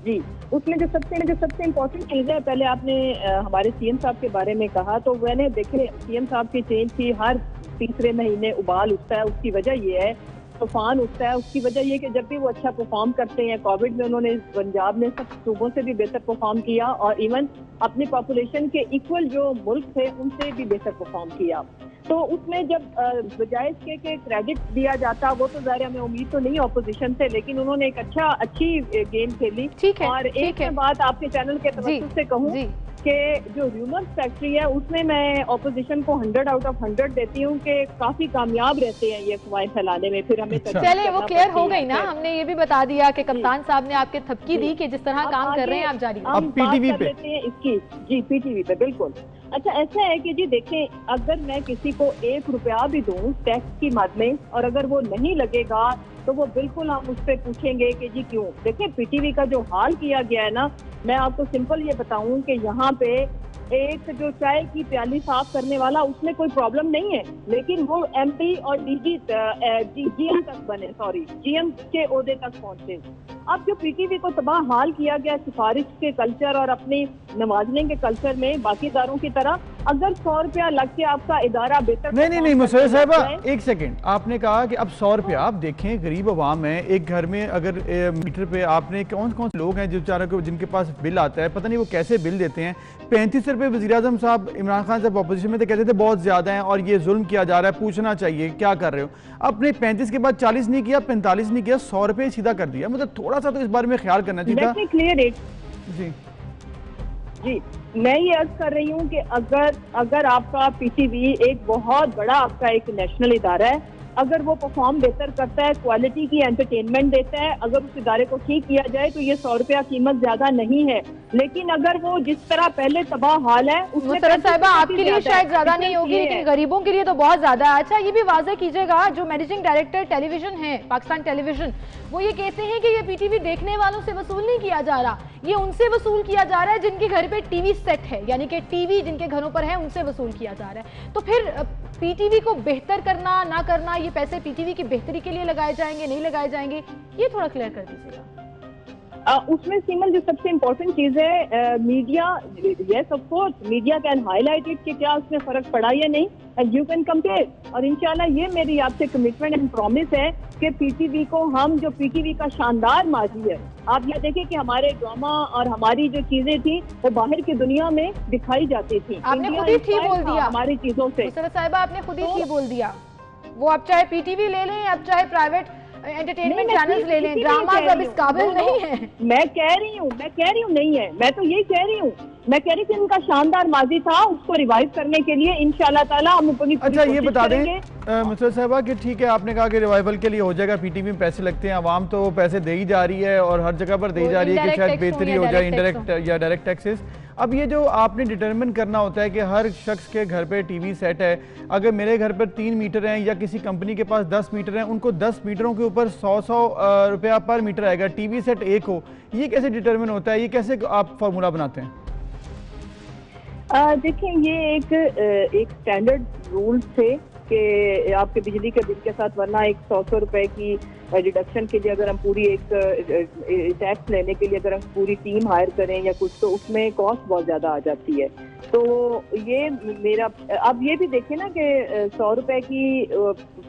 [SPEAKER 9] जी, उसमें जो सबसे इम्पोर्टेंट चीज है, पहले आपने हमारे सीएम साहब के बारे में कहा, तो मैंने देखे सीएम साहब की चेंज थी, हर तीसरे महीने उबाल उठता है। उसकी वजह ये है, तूफान उठता है, उसकी वजह ये कि जब भी वो अच्छा परफॉर्म करते हैं, कोविड में उन्होंने पंजाब ने सब सूबों से भी बेहतर परफॉर्म किया और इवन अपनी पॉपुलेशन के इक्वल जो मुल्क थे उनसे भी बेहतर परफॉर्म किया। तो उसमें जब बजाय इसके के क्रेडिट दिया जाता, वो तो ज़ाहिर हमें उम्मीद तो नहीं ऑपोजिशन से, लेकिन उन्होंने एक अच्छी गेम खेली।
[SPEAKER 1] ठीक है,
[SPEAKER 9] और एक बात आपके चैनल के तवज्जुह से कहूँ कि जो र्यूमर्स फैक्ट्री है उसमें मैं ऑपोजिशन को 100 आउट ऑफ 100 देती हूँ कि काफी कामयाब रहते हैं ये अफवाहें फैलाने में। फिर हमें
[SPEAKER 1] चले वो क्लियर हो गई ना, हमने ये भी बता दिया कि कप्तान साहब ने आपके थपकी दी कि जिस तरह काम कर रहे हैं आप जारी
[SPEAKER 9] हम पीटीवी पे हैं इसकी। जी पीटीवी पे बिल्कुल। अच्छा, ऐसा है कि जी देखें, अगर मैं किसी को 1 रुपया भी दूं टैक्स की मद में और अगर वो नहीं लगेगा तो वो बिल्कुल हम उस पर पूछेंगे कि जी क्यों। देखिए, पीटीवी का जो हाल किया गया है ना, मैं आपको सिंपल ये बताऊं कि यहाँ पे एक जो चाय की प्याली साफ करने वाला, उसमें कोई प्रॉब्लम नहीं है, लेकिन वो एमडी और जीएम तक बने, जीएम के ओहदे तक पहुंचे। अब जो पीटीवी को तबाह हाल किया गया सिफारिश के कल्चर और अपनी नवाजने के कल्चर में बाकी इदारों की तरह, अगर 100 रुपया लग के आपका इदारा बेहतर
[SPEAKER 2] नहीं मुसर्रत साहिबा, एक सेकंड, आपने कहा कि अब 100 रुपया, आप देखें गरीब अवाम है, एक घर में अगर मीटर पे आपने कौन कौन से लोग हैं जो बेचारा को जिनके पास बिल आता है, पता नहीं वो कैसे बिल देते हैं। 35 रुपये वज़ीर आज़म साहब इमरान खान साहब अपोजिशन में तो कहते थे बहुत ज्यादा है और ये जुल्म किया जा रहा है, पूछना चाहिए क्या कर रहे हो। आपने 35 के बाद 40 नहीं किया, 45 नहीं किया, 100 रुपये सीधा कर दिया। मतलब थोड़ा सा तो इस बारे में ख्याल करना चाहिए था।
[SPEAKER 9] क्लियर इट जी जी मैं ये अर्ज कर रही हूँ कि अगर आपका पीटीवी एक बहुत बड़ा आपका एक नेशनल इदारा है, अगर वो परफॉर्म बेहतर करता है, क्वालिटी की एंटरटेनमेंट देता है, अगर उस इदारे को ठीक किया जाए तो ये 100 रुपया कीमत ज्यादा नहीं है। लेकिन अगर वो जिस तरह पहले तबाह हाल है उसमें
[SPEAKER 1] साहिबा आपके लिए शायद ज्यादा नहीं होगी, लेकिन गरीबों के लिए तो बहुत ज्यादा है। अच्छा, ये भी वाज़ेह कीजिएगा, जो मैनेजिंग डायरेक्टर टेलीविजन है पाकिस्तान टेलीविजन, वो ये कहते हैं कि ये पीटीवी देखने वालों से वसूल नहीं किया जा रहा, ये उनसे वसूल किया जा रहा है जिनके घर पे टीवी सेट है, यानी कि टीवी जिनके घरों पर है उनसे वसूल किया जा रहा है। तो फिर पीटीवी को बेहतर करना ना करना, ये पैसे पीटीवी की बेहतरी के लिए लगाए जाएंगे नहीं लगाए जाएंगे, ये थोड़ा क्लियर कर दीजिएगा।
[SPEAKER 9] उसमें सीमल जो सबसे इम्पोर्टेंट चीज है, media, yes of course media can highlight it कि क्या उसमें फर्क पड़ा या नहीं, एंड यू कैन कंपेयर। और इंशाल्लाह ये मेरी आपसे कमिटमेंट एंड प्रॉमिस है कि पीटीवी को हम, जो पीटीवी का शानदार माजी है, आप ये देखिए कि हमारे ड्रामा और हमारी जो चीजें थी वो बाहर की दुनिया में दिखाई जाती थी।
[SPEAKER 1] आपने खुद ही ठीक बोल दिया
[SPEAKER 9] हमारी चीजों से,
[SPEAKER 1] साहिबा आपने खुद ही ठीक बोल दिया। वो आप चाहे पीटीवी ले लें, आप चाहे प्राइवेट एंटरटेनमेंट चैनल्स ले लें, ड्रामा अब इस काबिल नहीं है।
[SPEAKER 9] मैं कह रही हूँ नहीं है, मैं तो यही कह रही हूँ। मैं कह रही थी इनका शानदार माजी था, उसको रिवाइव करने के लिए इंशाल्लाह ताला हम अपनी
[SPEAKER 2] अच्छा ये बता दें मुसर साहबा कि ठीक है, आपने कहा कि रिवाइवल के लिए हो जाएगा, पीटीवी में पैसे लगते हैं, आवाम तो पैसे दे ही जा रही है और हर जगह पर दे ही जा रही है कि शायद बेहतरी हो जाए, इनडायरेक्ट या डायरेक्ट टैक्सेस। अब ये जो आपने डिटरमिन करना होता है कि हर शख्स के घर पे टीवी सेट है, अगर मेरे घर पर 3 मीटर हैं या किसी कंपनी के पास 10 मीटर हैं, उनको 10 मीटरों के ऊपर 100 रुपया पर मीटर आएगा, टीवी सेट एक हो, ये कैसे डिटरमिन होता है, ये कैसे आप फार्मूला बनाते हैं?
[SPEAKER 9] देखिए ये एक स्टैंडर्ड रूल थे कि आपके बिजली के बिल के साथ, वरना एक 100 रुपए की डिडक्शन के लिए अगर हम पूरी एक टैक्स लेने के लिए अगर हम पूरी टीम हायर करें या कुछ, तो उसमें कॉस्ट बहुत ज़्यादा आ जाती है। तो ये मेरा, आप ये भी देखें ना कि 100 रुपए की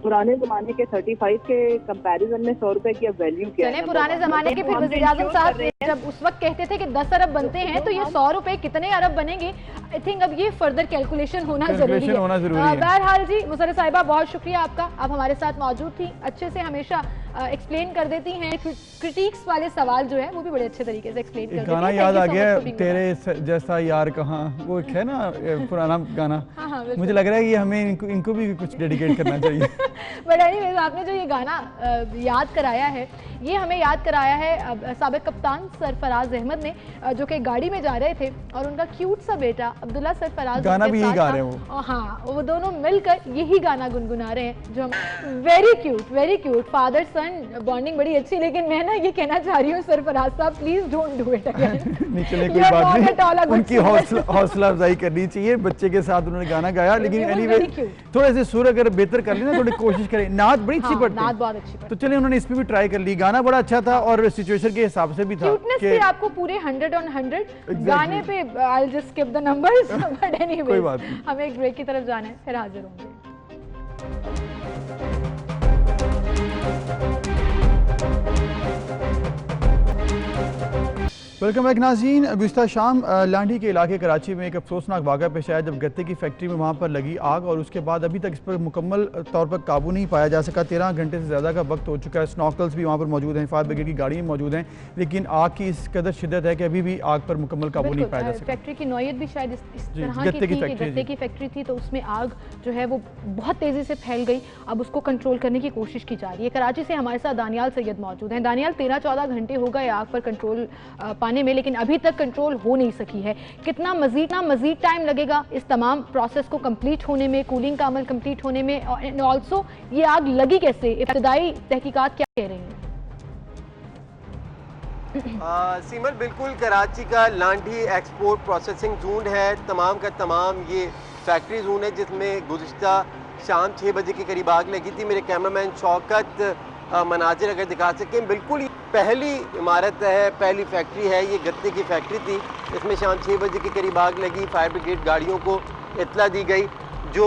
[SPEAKER 9] पुराने जमाने के 35 के कंपैरिजन में 100 रुपए की अब वैल्यू क्या है?
[SPEAKER 1] पुराने जमाने के फिर वज़ीर-ए-आज़म साहब जब उस वक्त कहते थे कि 10 अरब बनते हैं, तो ये 100 रुपए कितने अरब बनेंगे? आई थिंक अब ये फर्दर कैलकुलेशन होना जरूरी है। बहरहाल जी, मुसर्रह साहिबा बहुत शुक्रिया आपका, आप हमारे साथ मौजूद थी, अच्छे से हमेशा एक्सप्लेन कर देती हैं, क्रिटिक्स वाले सवाल जो है वो भी बड़े अच्छे तरीके से एक्सप्लेन कर देती हैं।
[SPEAKER 2] गाना याद आ गया, तेरे जैसा यार कहाँ, वो एक है ना पुराना गाना। हाँ, मुझे लग रहा है कि हमें इनको भी कुछ डेडिकेट करना चाहिए।
[SPEAKER 1] बट एनीवेज, आपने जो ये गाना याद कराया है, ये हमें याद कराया है साबिक कप्तान सरफराज अहमद ने, जो कि गाड़ी में जा रहे थे और उनका क्यूट सा बेटा अब्दुल्ला सरफराज
[SPEAKER 2] गाना भी यही गा रहे हैं वो।
[SPEAKER 1] हाँ, वो दोनों मिलकर यही गाना गुनगुना रहे हैं, जो वेरी क्यूट फादर सन बॉन्डिंग बड़ी अच्छी। लेकिन मैं ना ये कहना चाह रही हूँ सरफराज साहब, please don't do it again.
[SPEAKER 2] नहीं चले, कोई बात नहीं, उनकी हौसला अफजाई करनी चाहिए, बच्चे के साथ उन्होंने गाना गाया। लेकिन एनीवे थोड़े से सुर अगर बेहतर कर लेना, थोड़ी कोशिश करें, नाच बड़ी अच्छी पड़ती है,
[SPEAKER 1] नाच बहुत अच्छी पड़ती।
[SPEAKER 2] तो चलिए उन्होंने इस पे भी ट्राई कर ली, गाना बड़ा अच्छा था और सिचुएशन के हिसाब से भी था।
[SPEAKER 1] क्यूटनेस भी आपको पूरे 100 on 100 गाने पे, I'll just skip the numbers, but anyway,
[SPEAKER 2] कोई बात नहीं,
[SPEAKER 1] हमें एक ब्रेक की तरफ जाना है, फिर हाजिर होंगे।
[SPEAKER 2] वेलकम बैक नाज़रीन। गुज़िश्ता शाम लांडी के इलाके कराची में एक अफसोसनाक वाक़ा पेश आया, जब गत्ते की फैक्ट्री में वहाँ पर लगी आग और उसके बाद अभी तक इस पर मुकम्मल तौर पर काबू नहीं पाया जा सका। 13 घंटे से ज़्यादा का वक्त हो चुका है, स्नॉकल्स भी वहाँ पर मौजूद हैं, फायर ब्रिगेड की गाड़ियाँ मौजूद हैं, लेकिन आग की इस कदर शिद्दत है कि अभी भी आग पर मुकम्मल काबू नहीं पाया जा सका।
[SPEAKER 1] फैक्ट्री की नौयत भी शायद इस तरह की थी कि गत्ते की फैक्ट्री थी, तो उसमें आग जो है वो बहुत तेज़ी से फैल गई। अब उसको कंट्रोल करने की कोशिश की जा रही है। कराची से हमारे साथ दानियाल सैयद मौजूद हैं। दानियाल, 13-14 घंटे हो गए आग पर कंट्रोल पाने में, लेकिन अभी तक कंट्रोल हो नहीं सकी है। कितना मजीद टाइम लगेगा इस तमाम प्रोसेस को कंप्लीट होने में, कूलिंग का अमल कंप्लीट होने में, और ऑल्सो ये आग लगी कैसे? इब्तदाई तहकीकात क्या कह रही हैं?
[SPEAKER 10] सीमन, बिल्कुल कराची का लांडी एक्सपोर्ट प्रोसेसिंग जोन है, तमाम का तमाम ये फैक्ट्री जोन है, जिसमें गुज़िश्ता शाम 6 बजे के करीब आग लगी थी। मेरे कैमरामैन शौकत मनाजिर अगर दिखा सकें, बिल्कुल पहली इमारत है, पहली फैक्ट्री है, ये गत्ते की फैक्ट्री थी। इसमें शाम 6 बजे के करीब आग लगी। फायर ब्रिगेड गाड़ियों को इत्तला दी गई। जो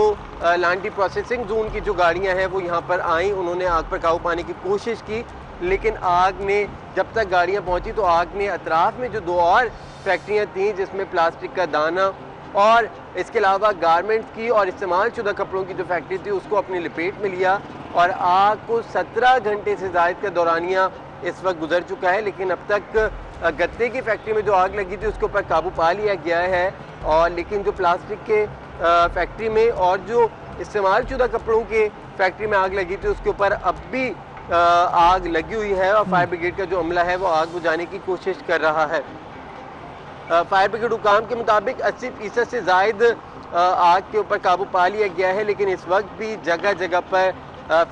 [SPEAKER 10] लांडी प्रोसेसिंग जोन की जो गाड़ियां हैं वो यहाँ पर आईं, उन्होंने आग पर काबू पाने की कोशिश की, लेकिन आग ने, जब तक गाड़ियाँ पहुँची तो आग ने अतराफ़ में जो 2 और फैक्ट्रियाँ थीं, जिसमें प्लास्टिक का दाना और इसके अलावा गारमेंट्स की और इस्तेमाल शुदा कपड़ों की जो फैक्ट्री थी, उसको अपनी लपेट में लिया और आग को 17 घंटे से ज़ायद का दौरानिया इस वक्त गुजर चुका है। लेकिन अब तक गत्ते की फैक्ट्री में जो आग लगी थी उसके ऊपर काबू पा लिया गया है। और लेकिन जो प्लास्टिक के फैक्ट्री में और जो इस्तेमाल शुदा कपड़ों के फैक्ट्री में आग लगी थी उसके ऊपर अब भी आग लगी हुई है और फायर ब्रिगेड का जो अमला है वो आग बुझाने की कोशिश कर रहा है। फायर ब्रिगेड हुकाम के मुताबिक 80% से जायद आग के ऊपर काबू पा लिया गया है, लेकिन इस वक्त भी जगह जगह पर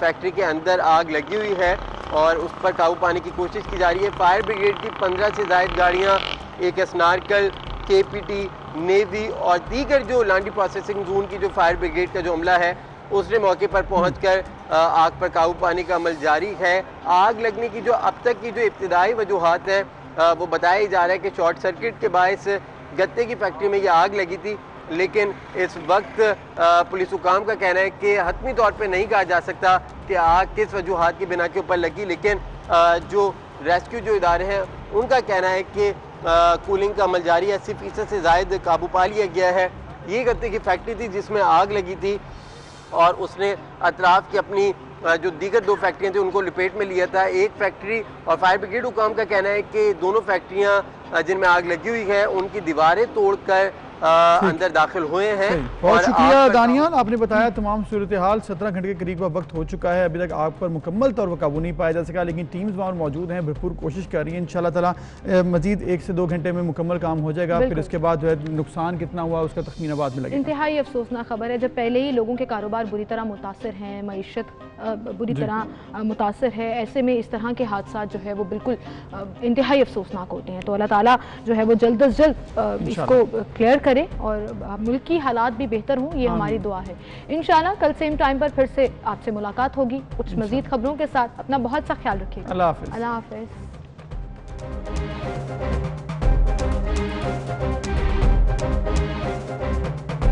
[SPEAKER 10] फैक्ट्री के अंदर आग लगी हुई है और उस पर काबू पाने की कोशिश की जा रही है। फायर ब्रिगेड की 15 से जायद गाड़ियाँ, एक स्नार्कल, KPT, नेवी और दीगर जो लांडी प्रोसेसिंग जोन की जो फायर ब्रिगेड का जो अमला है उसने मौके पर पहुंचकर आग पर काबू पाने का अमल जारी है। आग लगने की जो अब तक की जो इब्तिदाई वजूहात हैं वो बताया जा रहा है कि शॉर्ट सर्किट के बायस गत्ते की फैक्ट्री में ये आग लगी थी, लेकिन इस वक्त पुलिस हुकाम का कहना है कि हतमी तौर पे नहीं कहा जा सकता कि आग किस वजूहात की बिना के ऊपर लगी, लेकिन जो रेस्क्यू जो इदारे हैं उनका कहना है कि कूलिंग का अमल जारी है। 80% से ज़ायद काबू पा लिया गया है। ये गत्ते की फैक्ट्री थी जिसमें आग लगी थी और उसने अतराफ की अपनी जो दीगर 2 फैक्ट्रियाँ थी उनको लपेट में लिया था। एक फैक्ट्री और फायर ब्रिगेड हुकाम का कहना है कि दोनों फैक्ट्रियाँ जिनमें आग लगी हुई है उनकी दीवारें तोड़कर अंदर दाखिल हुए हैं।
[SPEAKER 2] बहुत शुक्रिया दानियाल, आपने बताया तमाम सूरत हाल। 17 घंटे के करीब का वक्त हो चुका है, अभी तक आग पर मुकम्मल तौर पर काबू नहीं पाया जा सका, लेकिन टीम्स वहाँ मौजूद हैं, भरपूर कोशिश कर रही है। इंशाल्लाह ताला मजीद 1 से 2 घंटे में मुकम्मल काम हो जाएगा। फिर इसके बाद जो है नुकसान कितना हुआ उसका तखमीना बाद में लगेगा।
[SPEAKER 1] इंतहाई अफसोसनाक खबर है, जब पहले ही लोगों के कारोबार बुरी तरह मुतासर हैं, मईशत बुरी तरह मुतासर है, ऐसे में इस तरह के हादसा जो है वो बिल्कुल इंतहाई अफसोसनाक होते हैं। तो अल्लाह ताला जो है वो जल्द अज जल्द इसको क्लियर करे और मुल्की हालात भी बेहतर हों, ये हमारी दुआ है। इंशाल्लाह कल सेम टाइम पर फिर से आपसे मुलाकात होगी कुछ मजीद खबरों के साथ। अपना बहुत सा ख्याल रखिएगा।
[SPEAKER 2] अल्लाह हाफिज़।
[SPEAKER 1] अल्लाह हाफिज़।